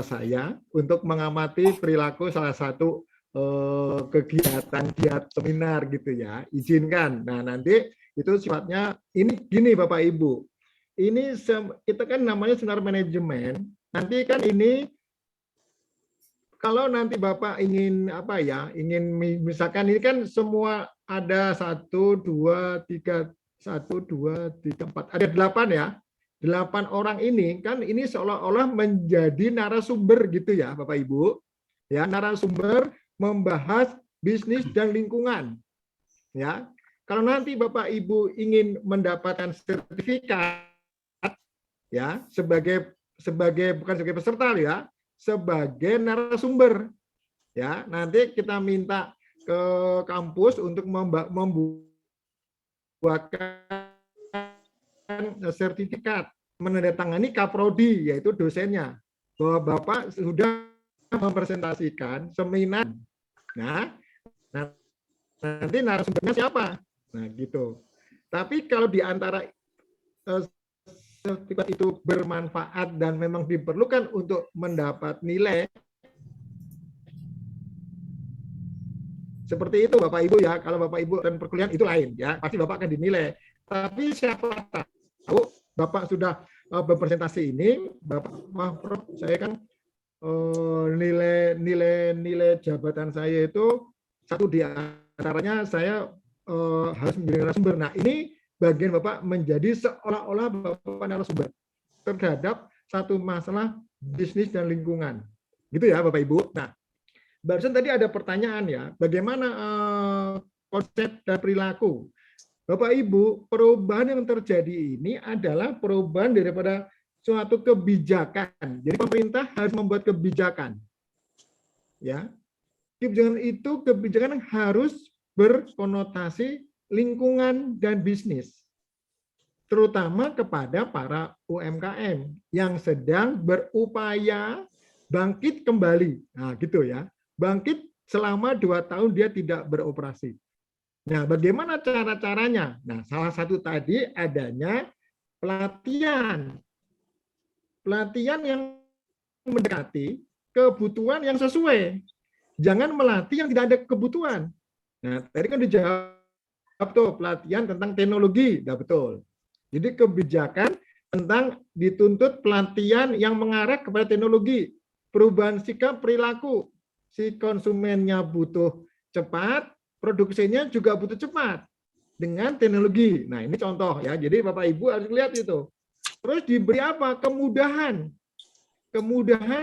saya untuk mengamati perilaku salah satu kegiatan seminar gitu ya, izinkan. Nah nanti itu sifatnya ini gini Bapak Ibu, ini kita kan namanya seminar manajemen. Nanti kan ini kalau nanti Bapak ingin ingin misalkan ini kan semua ada 1, 2, 3, 1, 2, 3, 4, ada 8 ya. 8 orang ini kan ini seolah-olah menjadi narasumber gitu ya Bapak Ibu. Ya, narasumber membahas bisnis dan lingkungan. Ya. Kalau nanti Bapak Ibu ingin mendapatkan sertifikat ya sebagai bukan sebagai peserta ya, sebagai narasumber ya, nanti kita minta ke kampus untuk membuatkan sertifikat, menandatangani kaprodi yaitu dosennya bahwa Bapak sudah mempresentasikan seminar. Nah nanti narasumbernya siapa? Nah gitu. Tapi kalau di antara sertifikat itu bermanfaat dan memang diperlukan untuk mendapat nilai seperti itu Bapak Ibu ya. Kalau Bapak Ibu dan perkuliahan itu lain ya, pasti Bapak akan dinilai. Tapi siapa tahu Bapak sudah berpresentasi ini, Bapak, Prof, saya kan nilai jabatan saya itu satu di antaranya saya harus menjadi narasumber. Nah ini bagian Bapak menjadi seolah-olah Bapak narasumber terhadap satu masalah bisnis dan lingkungan. Gitu ya Bapak Ibu. Nah, barusan tadi ada pertanyaan ya, bagaimana konsep dan perilaku. Bapak Ibu, perubahan yang terjadi ini adalah perubahan daripada suatu kebijakan. Jadi pemerintah harus membuat kebijakan. Ya. Kebijakan yang harus berkonotasi lingkungan dan bisnis, terutama kepada para UMKM yang sedang berupaya bangkit kembali. Nah, gitu ya. Bangkit selama 2 tahun dia tidak beroperasi. Nah, bagaimana cara-caranya? Nah, salah satu tadi adanya pelatihan. Pelatihan yang mendekati kebutuhan yang sesuai. Jangan melatih yang tidak ada kebutuhan. Nah, tadi kan dijawab tuh pelatihan tentang teknologi, nah betul. Jadi kebijakan tentang dituntut pelatihan yang mengarah kepada teknologi, perubahan sikap perilaku. Si konsumennya butuh cepat, produksinya juga butuh cepat dengan teknologi. Nah ini contoh ya. Jadi Bapak Ibu harus lihat itu. Terus diberi apa? Kemudahan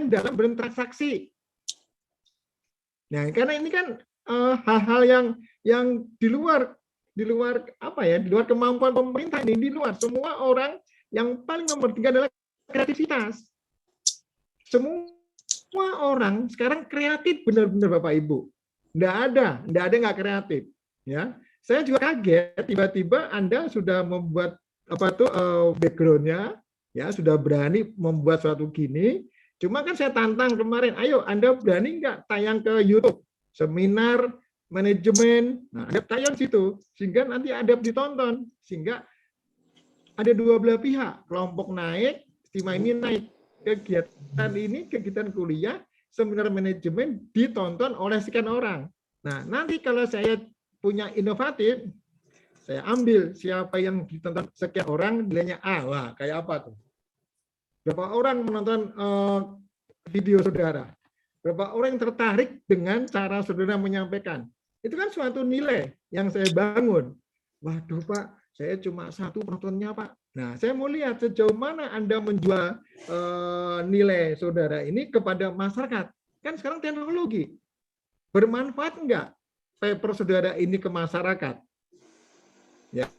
dalam berinteraksi. Nah karena ini kan hal-hal yang di luar kemampuan pemerintah ini, di luar. Semua orang yang paling nomor 3 adalah kreativitas. Semua orang sekarang kreatif benar-benar Bapak Ibu. Nggak ada nggak kreatif. Ya, saya juga kaget tiba-tiba Anda sudah membuat background-nya, ya sudah berani membuat suatu gini. Cuma kan saya tantang kemarin, ayo Anda berani nggak tayang ke YouTube seminar manajemen, nah ada tayang situ sehingga nanti ada ditonton, sehingga ada dua belah pihak, kelompok naik, stima ini naik, kegiatan kuliah seminar manajemen ditonton oleh sekian orang. Nah nanti kalau saya punya inovatif, Saya ambil siapa yang ditonton sekian orang, nilainya A. Wah, kayak apa tuh? Berapa orang menonton video saudara? Berapa orang yang tertarik dengan cara saudara menyampaikan? Itu kan suatu nilai yang saya bangun. Waduh Pak, saya cuma 1 penontonnya Pak. Nah, saya mau lihat sejauh mana Anda menjual nilai saudara ini kepada masyarakat. Kan sekarang teknologi. Bermanfaat enggak paper saudara ini ke masyarakat? Ya,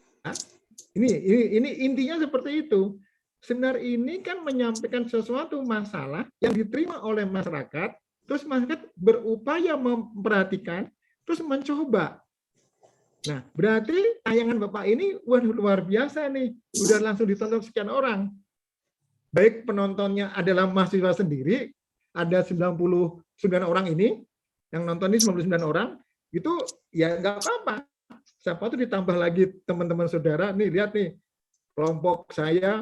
ini intinya seperti itu. Seminar ini kan menyampaikan sesuatu masalah yang diterima oleh masyarakat, terus masyarakat berupaya memperhatikan, terus mencoba. Nah, berarti tayangan Bapak ini waduh luar biasa nih, udah langsung ditonton sekian orang. Baik penontonnya adalah mahasiswa sendiri, ada 99 orang ini, yang nonton ini 99 orang, itu ya nggak apa-apa. Siapa tuh ditambah lagi teman-teman saudara, nih lihat nih, kelompok saya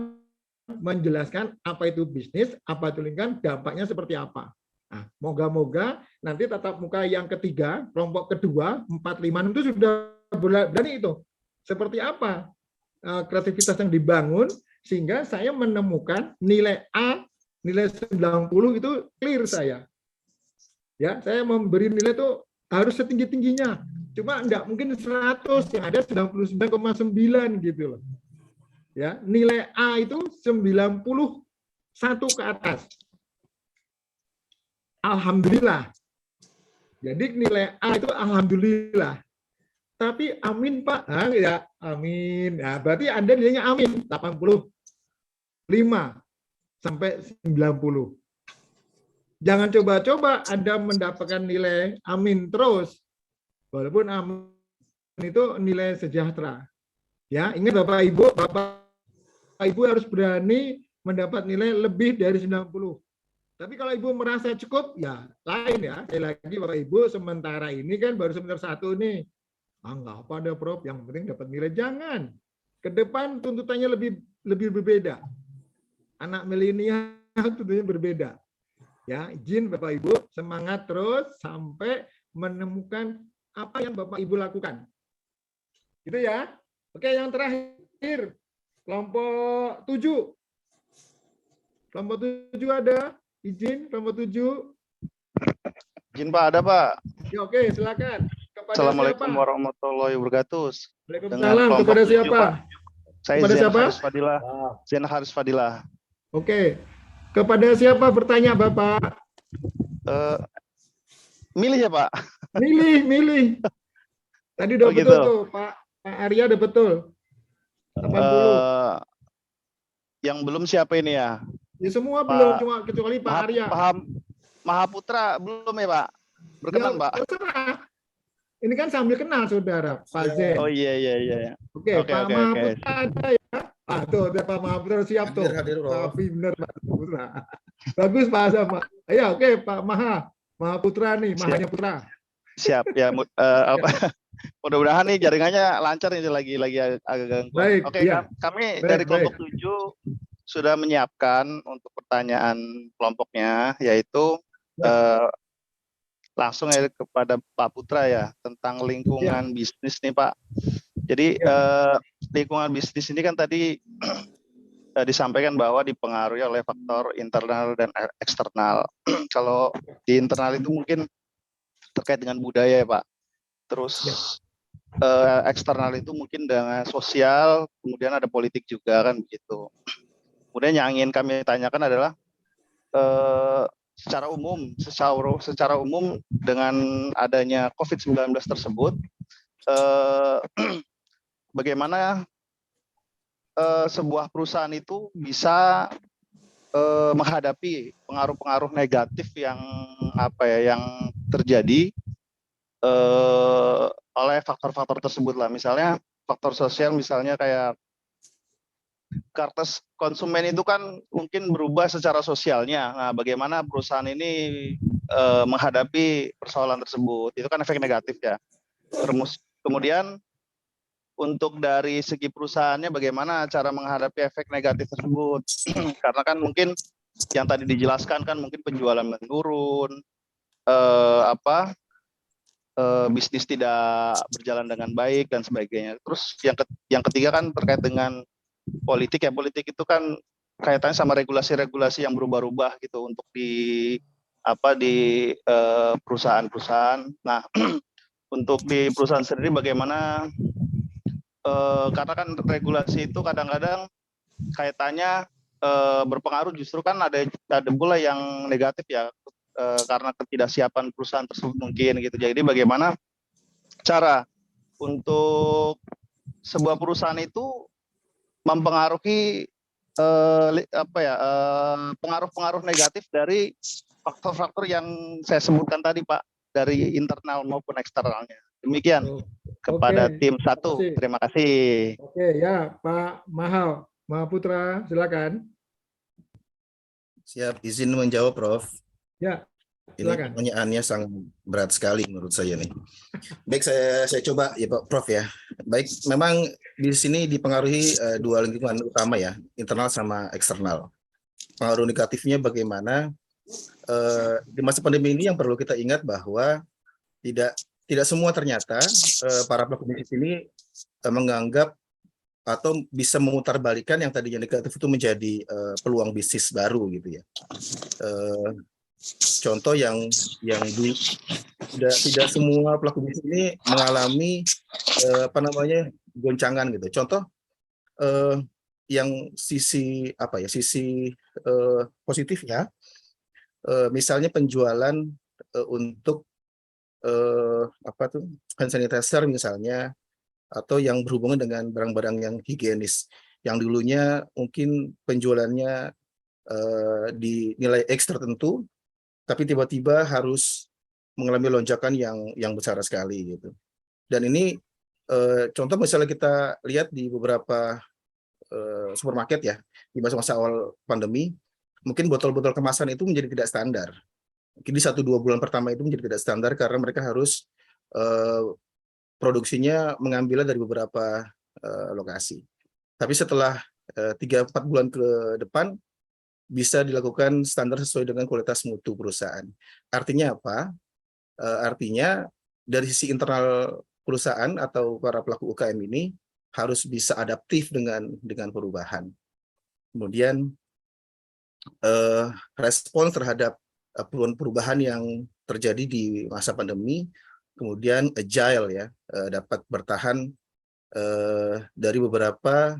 menjelaskan apa itu bisnis, apa itu lingkungan, dampaknya seperti apa. Nah, moga-moga nanti tatap muka yang ketiga, kelompok kedua, 4, 5, 6 itu sudah berani itu. Seperti apa kreativitas yang dibangun, sehingga saya menemukan nilai A, nilai 90 itu clear saya. Ya, saya memberi nilai itu harus setinggi-tingginya. Cuma enggak mungkin 100, yang ada 99,9 gitu loh. Ya, nilai A itu 91 ke atas. Alhamdulillah. Jadi nilai A itu alhamdulillah. Tapi amin Pak, ya amin. Nah, berarti Anda nilainya amin 85 sampai 90. Jangan coba-coba Anda mendapatkan nilai amin terus. Walaupun amin itu nilai sejahtera. Ya, ingat Bapak Ibu harus berani mendapat nilai lebih dari 90. Tapi kalau Ibu merasa cukup, ya lain ya. Sekali lagi Bapak Ibu, sementara ini kan baru semester 1 nih. Nggak apa ada Prof, yang penting dapat nilai. Jangan. Ke depan tuntutannya lebih berbeda. Anak milenial tentunya berbeda. Ya, izin Bapak Ibu semangat terus sampai menemukan apa yang Bapak Ibu lakukan. Gitu ya. Oke, yang terakhir kelompok 7. Kelompok 7 ada? Izin kelompok 7. Izin Pak, ada Pak. Ya, oke, silakan. Kepada Assalamualaikum siapa? warahmatullahi wabarakatuh. Waalaikumsalam. Kepada siapa? Saya Kepada Zain siapa? Haris Fadilah. Zain Haris Fadilah. Oke. Kepada siapa bertanya Bapak? Milih ya Pak? Milih. Tadi udah Oh, betul gitu. tuh, Pak Arya udah betul. 80. Yang belum siapa ini ya? Ya semua Pak- belum, cuma kecuali Pak Arya. Mahaputra belum ya Pak? Berkenan Ya, Pak? terserah. Ini kan sambil kenal saudara, Pak Zen. Oh iya. Oke, Oke, Pak oke, Mahaputra ada ya. Tuh, ada Pak Mahaputra siap tuh. Hadir, Bro. Tapi benar Pak Mahaputra. Bagus Pak Azam, Pak. Ya, oke Pak Mahaputra nih, Mahanya Putra. Siap ya. Mudah-mudahan nih jaringannya lancar nih lagi agak gangguan. Baik, Oke, iya. kami Baik, dari kelompok 7 sudah menyiapkan untuk pertanyaan kelompoknya, yaitu langsung ya kepada Pak Putra ya tentang lingkungan bisnis nih Pak. Jadi lingkungan bisnis ini kan tadi disampaikan bahwa dipengaruhi oleh faktor internal dan eksternal. Kalau di internal itu mungkin terkait dengan budaya ya Pak. Terus eksternal itu mungkin dengan sosial, kemudian ada politik juga kan begitu. Kemudian yang ingin kami tanyakan adalah secara umum dengan adanya COVID-19 tersebut, bagaimana sebuah perusahaan itu bisa menghadapi pengaruh-pengaruh negatif yang terjadi oleh faktor-faktor tersebut lah. Misalnya faktor sosial, misalnya kayak kartes konsumen itu kan mungkin berubah secara sosialnya. Nah, bagaimana perusahaan ini menghadapi persoalan tersebut? Itu kan efek negatif ya. Kemudian untuk dari segi perusahaannya bagaimana cara menghadapi efek negatif tersebut? Karena kan mungkin yang tadi dijelaskan kan mungkin penjualan menurun, bisnis tidak berjalan dengan baik dan sebagainya. Terus yang ketiga kan terkait dengan politik ya. Politik itu kan kaitannya sama regulasi-regulasi yang berubah-ubah gitu untuk di perusahaan-perusahaan. Nah, untuk di perusahaan sendiri bagaimana, karena kan regulasi itu kadang-kadang kaitannya berpengaruh, justru kan ada pula yang negatif ya, karena ketidaksiapan perusahaan tersebut mungkin gitu. Jadi bagaimana cara untuk sebuah perusahaan itu mempengaruhi pengaruh-pengaruh negatif dari faktor-faktor yang saya sebutkan tadi, Pak, dari internal maupun eksternalnya. Demikian kepada tim 1. Terima kasih. Oke, ya Pak Mahaputra, silakan. Siap, izin menjawab, Prof. Ya, Ini silakan. pertanyaannya sangat berat sekali menurut saya nih. Baik, saya coba ya Pak Prof ya. Baik, memang di sini dipengaruhi dua lingkungan utama ya, internal sama eksternal. Pengaruh negatifnya bagaimana? Di masa pandemi ini yang perlu kita ingat bahwa tidak semua ternyata para pelaku bisnis ini menganggap atau bisa memutarbalikan yang tadinya negatif itu menjadi peluang bisnis baru gitu ya. Contoh yang tidak semua pelaku bisnis ini mengalami goncangan gitu. Contoh yang sisi positif ya, misalnya penjualan untuk hand sanitizer misalnya, atau yang berhubungan dengan barang-barang yang higienis, yang dulunya mungkin penjualannya di nilai X tertentu, tapi tiba-tiba harus mengalami lonjakan yang besar sekali gitu. Dan ini contoh misalnya kita lihat di beberapa supermarket ya, di masa-masa awal pandemi, mungkin botol-botol kemasan itu menjadi tidak standar. Mungkin di 1-2 bulan pertama itu menjadi tidak standar karena mereka harus produksinya mengambilnya dari beberapa lokasi. Tapi setelah 3-4 bulan ke depan, bisa dilakukan standar sesuai dengan kualitas mutu perusahaan. Artinya apa? Artinya dari sisi internal perusahaan atau para pelaku UKM ini harus bisa adaptif dengan perubahan. Kemudian respons terhadap perubahan yang terjadi di masa pandemi, kemudian agile ya, dapat bertahan dari beberapa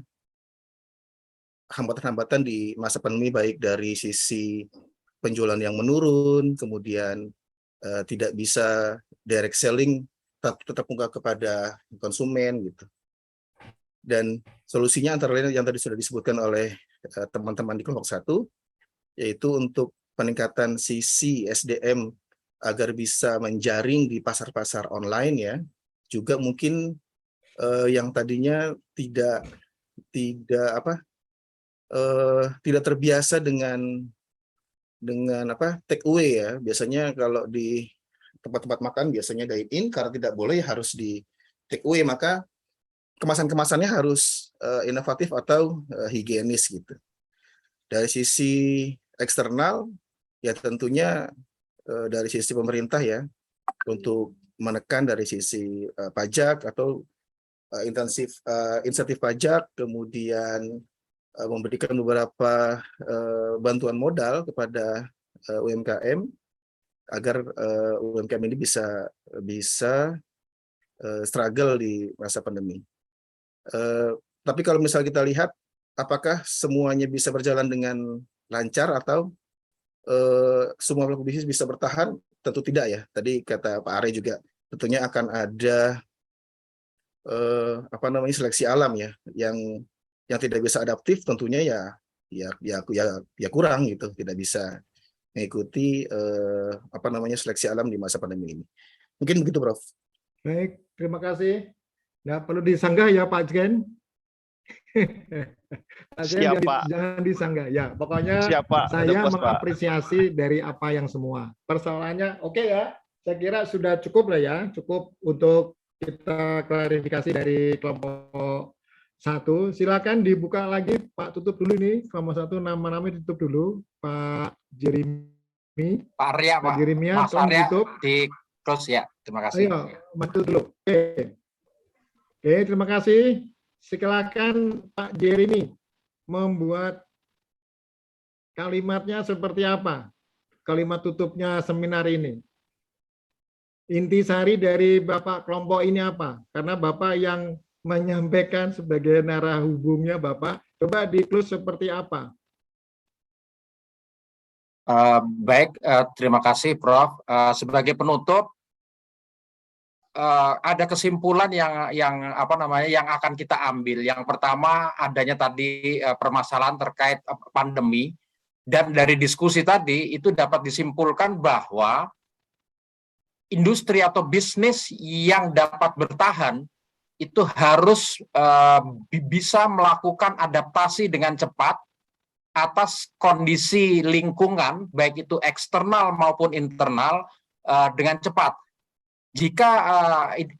hambatan-hambatan di masa pandemi, baik dari sisi penjualan yang menurun, kemudian tidak bisa direct selling, tetap muka kepada konsumen gitu. Dan solusinya antara lain yang tadi sudah disebutkan oleh teman-teman di kelompok 1, yaitu untuk peningkatan sisi SDM agar bisa menjaring di pasar-pasar online ya. Juga mungkin yang tadinya tidak terbiasa dengan take away ya. Biasanya kalau di tempat-tempat makan biasanya dine in, karena tidak boleh harus di take away, maka kemasan-kemasannya harus inovatif atau higienis gitu. Dari sisi eksternal ya tentunya dari sisi pemerintah ya, untuk menekan dari sisi pajak atau insentif pajak, kemudian memberikan beberapa bantuan modal kepada UMKM agar UMKM ini bisa struggle di masa pandemi. Tapi kalau misalnya kita lihat apakah semuanya bisa berjalan dengan lancar atau semua pelaku bisnis bisa bertahan, tentu tidak ya. Tadi kata Pak Are juga tentunya akan ada seleksi alam ya, yang tidak bisa adaptif tentunya ya kurang gitu, tidak bisa mengikuti seleksi alam di masa pandemi ini. Mungkin begitu, Prof. Baik, terima kasih. Nggak perlu disanggah ya Pak Jen. Jangan disanggah ya. Pokoknya saya mengapresiasi dari apa yang semua. Persoalannya oke ya. Saya kira sudah cukup lah ya. Cukup untuk kita klarifikasi dari kelompok 1. Silakan dibuka lagi Pak, tutup dulu ini kelompok 1, nama-namanya ditutup dulu. Pak Jeremy. Pak Arya, Pak. Jeremia, Mas Arya tutup. close ya. Terima kasih. Ayo, maju dulu. Oke, terima kasih. Silakan Pak Jeremy membuat kalimatnya seperti apa? Kalimat tutupnya seminar ini. Intisari dari Bapak kelompok ini apa? Karena Bapak yang menyampaikan sebagai narahubungnya Bapak, coba di-close seperti apa? Baik, terima kasih Prof. Sebagai penutup, ada kesimpulan yang akan kita ambil. Yang pertama, adanya tadi permasalahan terkait pandemi, dan dari diskusi tadi itu dapat disimpulkan bahwa industri atau bisnis yang dapat bertahan itu harus bisa melakukan adaptasi dengan cepat atas kondisi lingkungan, baik itu eksternal maupun internal, dengan cepat. Jika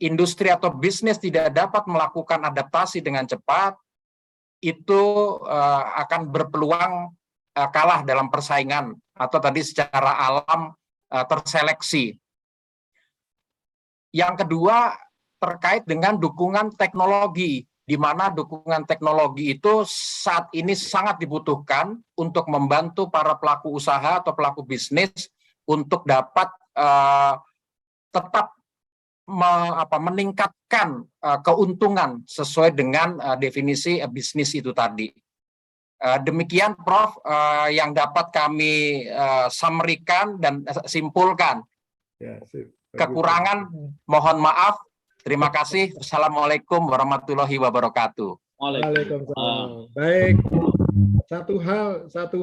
industri atau bisnis tidak dapat melakukan adaptasi dengan cepat, itu akan berpeluang kalah dalam persaingan atau tadi secara alam terseleksi. Yang kedua, terkait dengan dukungan teknologi, di mana dukungan teknologi itu saat ini sangat dibutuhkan untuk membantu para pelaku usaha atau pelaku bisnis untuk dapat tetap meningkatkan keuntungan sesuai dengan definisi bisnis itu tadi. Demikian Prof yang dapat kami summary-kan dan simpulkan. Ya, Kekurangan mohon maaf. Terima kasih. Assalamualaikum warahmatullahi wabarakatuh. Waalaikumsalam. Baik. Satu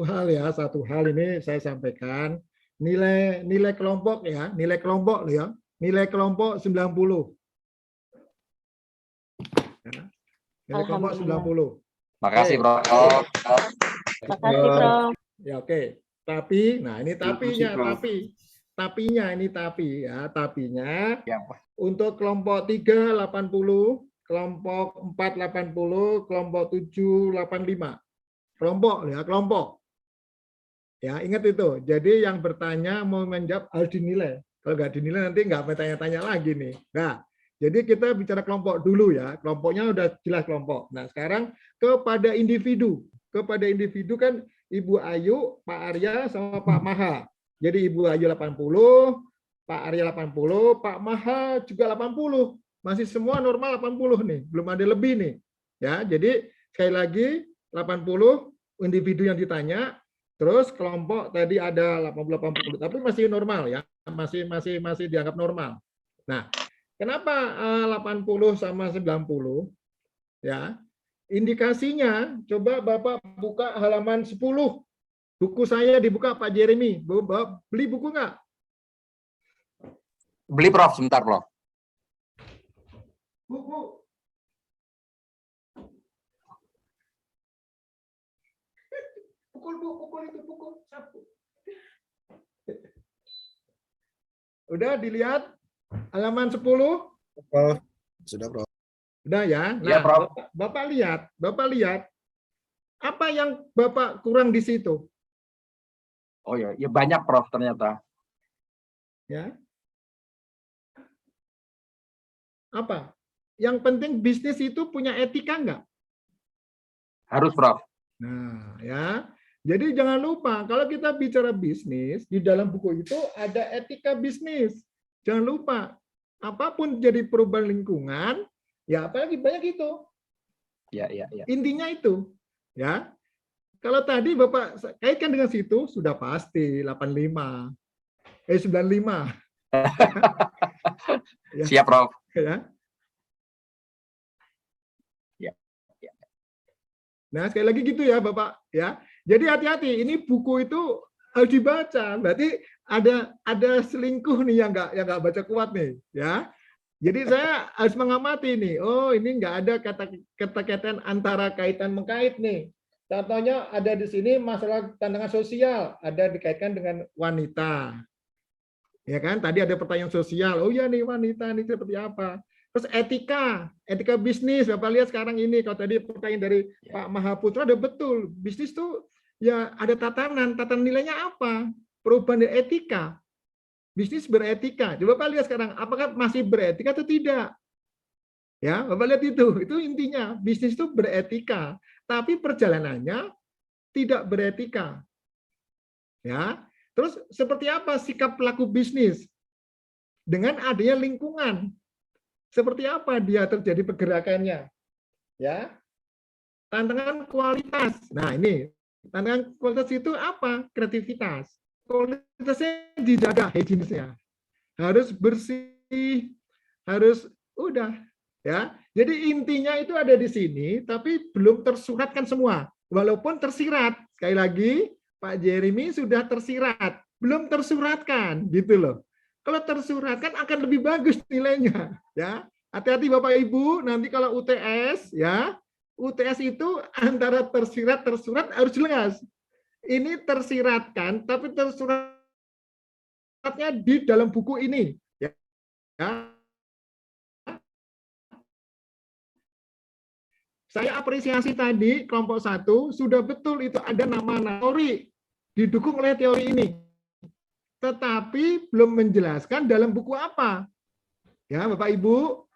hal ini saya sampaikan. Nilai kelompok ya, nilai kelompok ya. Nilai kelompok 90. Ya. Nilai kelompok 90. Makasih, Bro. Makasih, Prof. Ya, oke. Tapi, nah ini tapinya, tapinya. Ya. Untuk kelompok 3 80, kelompok 4 80, kelompok 7 85. Kelompok ya, kelompok. Ya, ingat itu. Jadi yang bertanya mau menjawab harus dinilai. Kalau nggak dinilai nanti nggak bertanya-tanya lagi nih. Nah, jadi kita bicara kelompok dulu ya. Kelompoknya udah jelas kelompok. Nah, sekarang kepada individu. Kepada individu kan Ibu Ayu, Pak Arya, sama Pak Maha. Jadi Ibu Ayu 80, Pak Arya 80, Pak Maha juga 80. Masih semua normal 80 nih. Belum ada lebih nih. Ya, jadi sekali lagi 80 individu yang ditanya. Terus kelompok tadi ada 80-80, tapi masih normal ya, masih dianggap normal. Nah, kenapa 80 sama 90? Ya, indikasinya coba Bapak buka halaman 10. Buku saya dibuka Pak Jeremy. Bapak beli buku nggak? Beli Prof, sebentar Prof. Buku. Pukul itu pukul sapu. Udah dilihat halaman 10? Sudah, Bro. Udah ya. Nah, Ya, Prof. Bapak lihat apa yang Bapak kurang di situ? Oh ya, ya banyak Prof ternyata. Ya. Apa? Yang penting bisnis itu punya etika enggak? Harus Prof. Nah, ya. Jadi jangan lupa kalau kita bicara bisnis, di dalam buku itu ada etika bisnis. Jangan lupa, apapun jadi perubahan lingkungan, ya apalagi banyak itu. Ya. Intinya itu, ya. Kalau tadi Bapak kaitkan dengan situ sudah pasti 95. 95. Ya. Siap Prof. Ya. Ya. Nah, sekali lagi gitu ya, Bapak, ya. Jadi hati-hati, ini buku itu harus dibaca. Berarti ada selingkuh nih yang nggak baca kuat nih, ya. Jadi saya harus mengamati nih. Oh, ini nggak ada kata-kaitan antara kaitan mengkait nih. Contohnya ada di sini masalah tantangan sosial, ada dikaitkan dengan wanita. Ya kan? Tadi ada pertanyaan sosial. Oh ya nih wanita ini seperti apa? Terus etika bisnis. Bapak lihat sekarang ini, kalau tadi pertanyaan dari Pak Mahaputra ada betul. Bisnis tuh ya ada tatanan nilainya apa? Perubahan dari etika. bisnis beretika. Coba Bapak lihat sekarang, apakah masih beretika atau tidak? Ya, Bapak lihat itu intinya. Bisnis itu beretika, tapi perjalanannya tidak beretika. Ya, terus seperti apa sikap pelaku bisnis dengan adanya lingkungan? Seperti apa dia terjadi pergerakannya? Ya, tantangan kualitas. Nah, ini tantangan kualitas itu apa? Kreativitas. Kualitasnya dijaga, higienisnya. Harus bersih, harus udah ya. Jadi intinya itu ada di sini, tapi belum tersuratkan semua. Walaupun tersirat, sekali lagi Pak Jeremy sudah tersirat, belum tersuratkan gitu loh. Kalau tersuratkan akan lebih bagus nilainya, ya. Hati-hati Bapak Ibu, nanti kalau UTS, ya, UTS itu antara tersirat tersurat harus jelas. Ini tersiratkan, tapi tersuratnya di dalam buku ini, ya. Saya apresiasi tadi kelompok 1 sudah betul itu ada nama teori didukung oleh teori ini. Tetapi belum menjelaskan dalam buku apa. Ya, Bapak Ibu,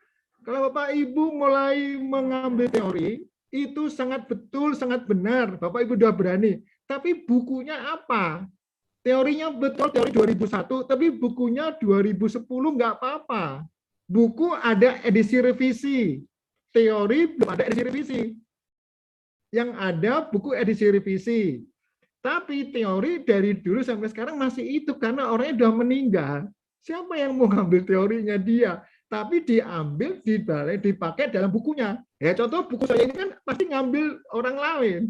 kalau Bapak Ibu mulai mengambil teori, itu sangat betul, sangat benar. Bapak Ibu sudah berani. Tapi bukunya apa? Teorinya betul, teori 2001, tapi bukunya 2010 nggak apa-apa. Buku ada edisi revisi. Teori belum ada edisi revisi. Yang ada buku edisi revisi. Tapi teori dari dulu sampai sekarang masih itu karena orangnya sudah meninggal. Siapa yang mau ngambil teorinya dia? Tapi diambil, dipakai dalam bukunya. Ya contoh buku saya ini kan pasti ngambil orang lain.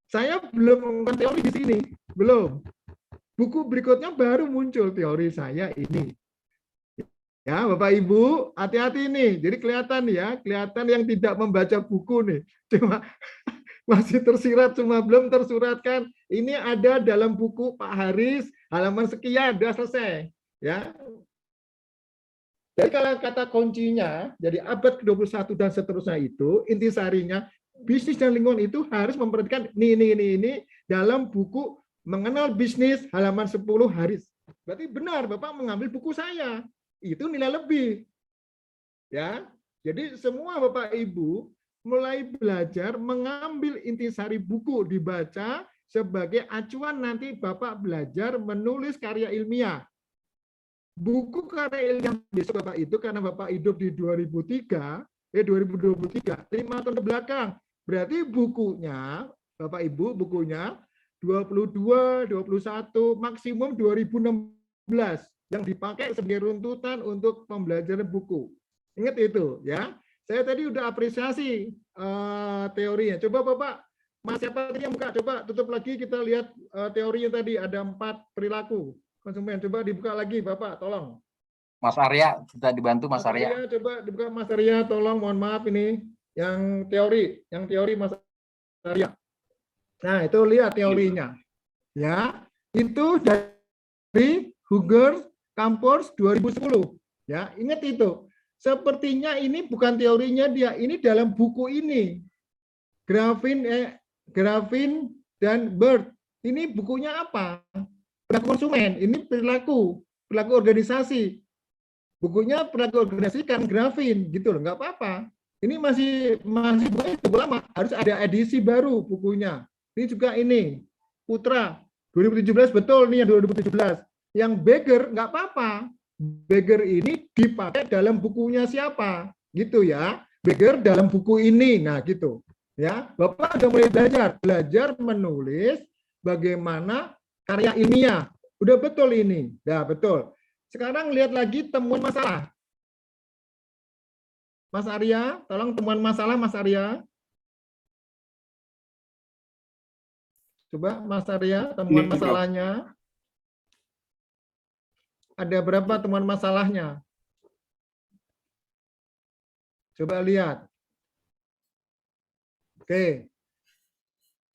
Saya belum menggunakan teori di sini, belum. Buku berikutnya baru muncul teori saya ini. Ya Bapak Ibu, hati-hati nih. Jadi kelihatan ya, kelihatan yang tidak membaca buku nih. Cuma masih tersirat, cuma belum tersuratkan. Ini ada dalam buku Pak Haris, halaman sekian, sudah selesai. Ya. Jadi kalau kata kuncinya, jadi abad ke-21 dan seterusnya itu, intisarinya, bisnis dan lingkungan itu harus memperhatikan ini dalam buku Mengenal Bisnis halaman 10 Haris. Berarti benar, Bapak mengambil buku saya. Itu nilai lebih. Ya. Jadi semua Bapak Ibu mulai belajar mengambil intisari buku dibaca sebagai acuan nanti Bapak belajar menulis karya ilmiah. Buku karya ilmiah besok Bapak itu karena Bapak hidup di 2023, 2023, 5 tahun ke belakang. Berarti bukunya, Bapak Ibu, bukunya 22, 21, maksimum 2016 yang dipakai sebagai runtutan untuk pembelajaran buku. Ingat itu ya. Saya tadi udah apresiasi teorinya. Coba Bapak, Mas siapa tadi yang buka? Coba tutup lagi kita lihat teorinya tadi ada 4 perilaku konsumen. Coba dibuka lagi Bapak, tolong. Mas Arya, kita dibantu Mas Arya. Coba dibuka Mas Arya, tolong. Mohon maaf ini yang teori Mas Arya. Nah itu lihat teorinya. Ya, itu dari Huger Campos 2010. Ya, ingat itu. Sepertinya ini bukan teorinya dia, ini dalam buku ini. Graffin dan Bird. Ini bukunya apa? Perilaku konsumen. Ini perilaku organisasi. Bukunya perilaku organisasi kan Graffin gitu loh, nggak apa-apa. Ini masih bukan itu lama, harus ada edisi baru bukunya. Ini juga ini Putra 2017 betul nih yang 2017. Yang Beger nggak apa-apa. Beger ini dipakai dalam bukunya siapa? Gitu ya. Beger dalam buku ini. Nah, gitu. Ya, Bapak sudah mulai belajar menulis bagaimana karya ilmiah. Udah betul ini. Nah, betul. Sekarang lihat lagi temuan masalah. Mas Arya, tolong temuan masalah Mas Arya. Coba Mas Arya, temuan masalahnya. Ada berapa temuan masalahnya? Coba lihat. Oke.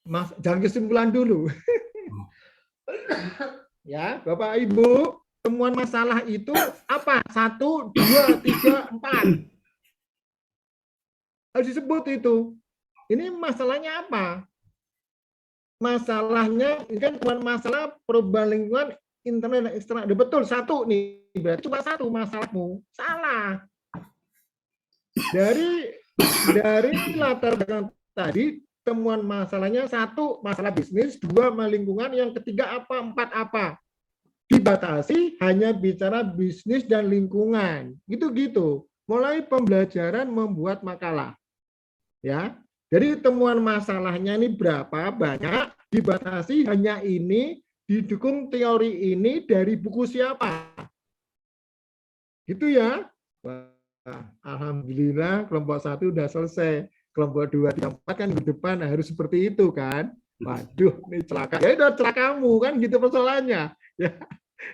Mas, jangan kesimpulan dulu. Ya, Bapak Ibu, temuan masalah itu apa? 1, 2, 3, 4. Harus disebut itu. Ini masalahnya apa? Masalahnya ini kan temuan masalah perubahan lingkungan internal dan eksternal. Betul, satu nih, berarti cuma satu masalahmu. Salah. Dari latar belakang tadi, temuan masalahnya satu, masalah bisnis, dua, lingkungan, yang ketiga apa, empat apa. Dibatasi hanya bicara bisnis dan lingkungan. Gitu-gitu. Mulai pembelajaran membuat makalah. Ya. Jadi temuan masalahnya ini berapa banyak, dibatasi hanya ini, didukung teori ini dari buku siapa. Gitu ya. Wah, alhamdulillah kelompok 1 udah selesai. Kelompok 2, 3, 4 kan di depan harus seperti itu kan. Waduh, ini celaka. Ya udah celakamu kan gitu persoalannya. Ya.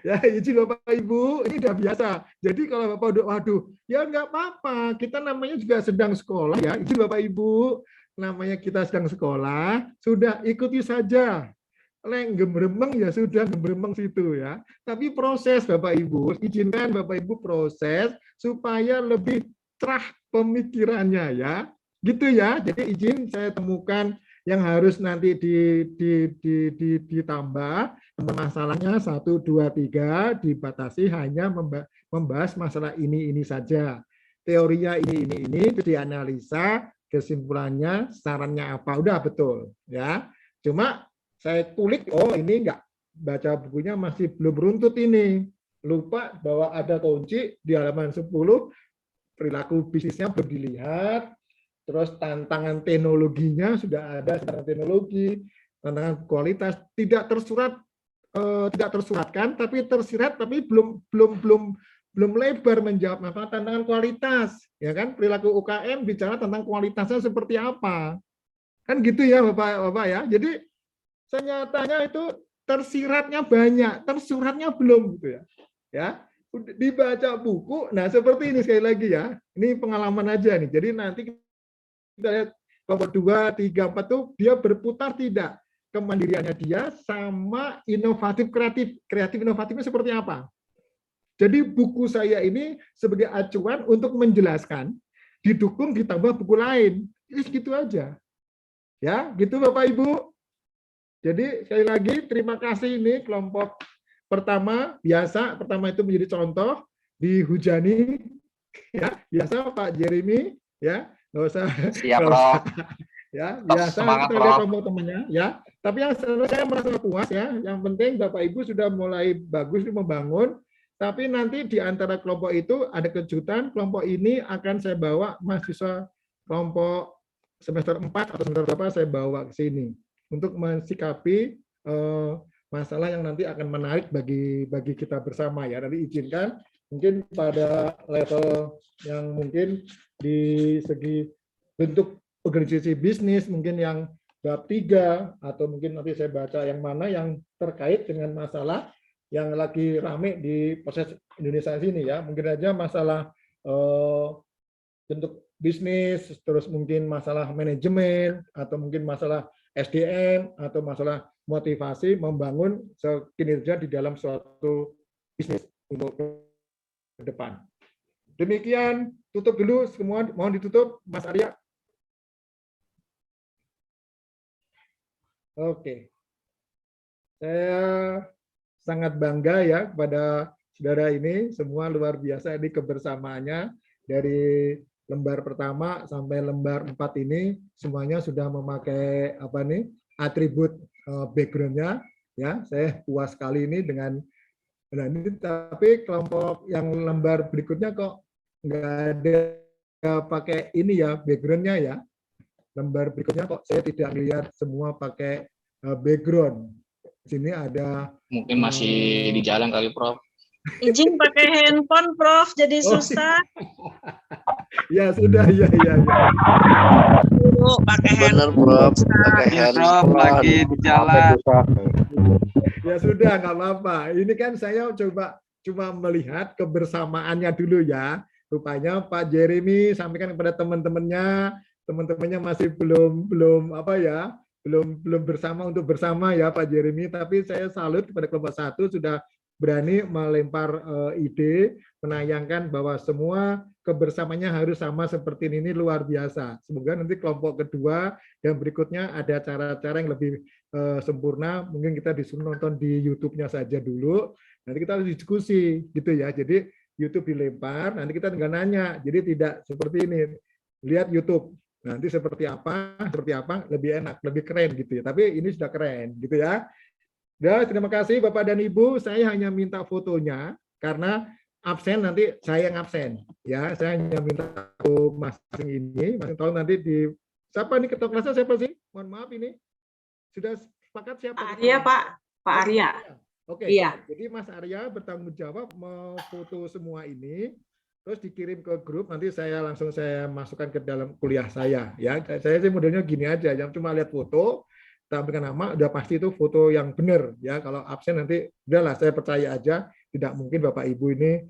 Ya, izin Bapak Ibu, ini udah biasa. Jadi kalau Bapak udah, waduh, ya nggak apa-apa. Kita namanya juga sedang sekolah ya. Izin Bapak Ibu, namanya kita sedang sekolah, sudah ikuti saja. Leng gembremeng ya sudah gembremeng situ ya. Tapi proses Bapak Ibu, izinkan Bapak Ibu proses supaya lebih cerah pemikirannya ya. Gitu ya. Jadi izin saya temukan yang harus nanti ditambah. Masalahnya 1, 2, 3 dibatasi hanya membahas masalah ini saja. Teorinya ini itu dianalisa, kesimpulannya, sarannya apa, udah betul ya. Cuma saya kulik, oh ini enggak, baca bukunya masih belum runtut ini. Lupa bahwa ada kunci di halaman 10, perilaku bisnisnya belum dilihat, terus tantangan teknologinya sudah ada, tantangan teknologi, tantangan kualitas tidak tersuratkan, tapi tersirat, tapi belum lebar menjawab masalah tantangan kualitas, ya kan? Perilaku UKM bicara tentang kualitasnya seperti apa, kan gitu ya Bapak ya. Jadi ternyatanya itu tersiratnya banyak, tersuratnya belum gitu ya. Ya, dibaca buku, nah seperti ini sekali lagi ya. Ini pengalaman aja nih. Jadi nanti kita lihat kelompok 2, 3, 4 tuh dia berputar tidak, kemandiriannya dia sama inovatif kreatif inovatifnya seperti apa. Jadi buku saya ini sebagai acuan untuk menjelaskan, didukung ditambah buku lain. Ini segitu aja. Ya, gitu Bapak Ibu. Jadi sekali lagi terima kasih ini kelompok pertama itu menjadi contoh, dihujani ya, biasa Pak Jeremy ya. Nggak usah, siap, Prof. Ya, biasa kita lihat kelompok temannya ya. Tapi yang saya merasa puas ya, yang penting Bapak Ibu sudah mulai bagus membangun, tapi nanti di antara kelompok itu ada kejutan, kelompok ini akan saya bawa mahasiswa kelompok semester 4 atau semester berapa saya bawa ke sini untuk mensikapi masalah yang nanti akan menarik bagi kita bersama ya. Nanti izinkan mungkin pada level yang mungkin di segi bentuk organisasi bisnis mungkin yang bab 3 atau mungkin nanti saya baca yang mana yang terkait dengan masalah yang lagi rame di proses Indonesia sini ya. Mungkin aja masalah bentuk bisnis, terus mungkin masalah manajemen atau mungkin masalah SDM atau masalah motivasi membangun kinerja di dalam suatu bisnis untuk ke depan. Demikian, tutup dulu semua, mohon ditutup Mas Arya. Oke. Saya sangat bangga ya kepada saudara ini, semua luar biasa ini kebersamaannya dari lembar pertama sampai lembar 4 ini semuanya sudah memakai apa nih atribut background-nya ya. Saya puas sekali ini dengan ini, tapi kelompok yang lembar berikutnya kok nggak ada pakai ini ya background-nya ya. Lembar berikutnya kok saya tidak melihat semua pakai background. Sini ada mungkin masih di jalan kali Prof. Izin pakai handphone Prof, jadi susah. Ya sudah, ya. Pakai handphone. Prof, pakai handphone. Lagi di jalan. Ya sudah, nggak apa-apa. Ini kan saya cuma melihat kebersamaannya dulu ya. Rupanya Pak Jeremy sampaikan kepada teman-temannya masih belum apa ya, belum bersama untuk bersama ya Pak Jeremy. Tapi saya salut kepada kelompok 1 sudah berani melempar ide, menayangkan bahwa semua kebersamanya harus sama seperti ini luar biasa. Semoga nanti kelompok kedua dan berikutnya ada cara-cara yang lebih sempurna. Mungkin kita disuruh nonton di YouTube-nya saja dulu. Nanti kita harus diskusi gitu ya. Jadi YouTube dilempar, nanti kita tinggal nanya. Jadi tidak seperti ini. Lihat YouTube. Nanti seperti apa, lebih enak, lebih keren gitu ya. Tapi ini sudah keren gitu ya. Ya, terima kasih Bapak dan Ibu. Saya hanya minta fotonya karena absen nanti saya yang absen. Ya, saya hanya minta masing ini. Masing tolong nanti di siapa nih ketua kelasnya siapa sih? Mohon maaf ini. Sudah sepakat siapa? Pak Arya, Pak. Pak Arya. Oke. Iya. Jadi Mas Arya bertanggung jawab memfoto semua ini. Terus dikirim ke grup, nanti saya masukkan ke dalam kuliah saya. Ya, saya sih modelnya gini aja, yang cuma lihat foto, tampilkan nama, udah pasti itu foto yang benar. Ya, kalau absen nanti, udahlah saya percaya aja, tidak mungkin Bapak Ibu ini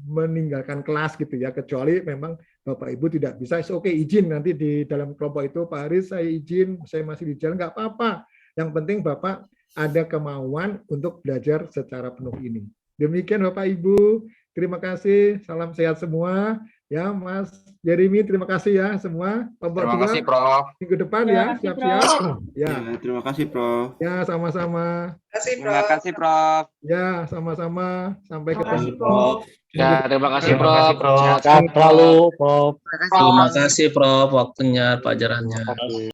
meninggalkan kelas gitu ya, kecuali memang Bapak Ibu tidak bisa. Oke, izin nanti di dalam kelompok itu, Pak Haris saya izin, saya masih di jalan, nggak apa-apa. Yang penting Bapak ada kemauan untuk belajar secara penuh ini. Demikian Bapak Ibu. Terima kasih, salam sehat semua. Ya, Mas Jeremy, terima kasih ya semua. Terima kasih, Prof. Minggu depan ya, siap-siap. Ya, terima kasih, Prof. Ya, sama-sama. Terima kasih, Prof. Ya, sama-sama. Sampai ketemu. Ya, terima kasih, Prof. Sehat selalu, Prof. Terima kasih, Prof. Waktunya, pelajarannya.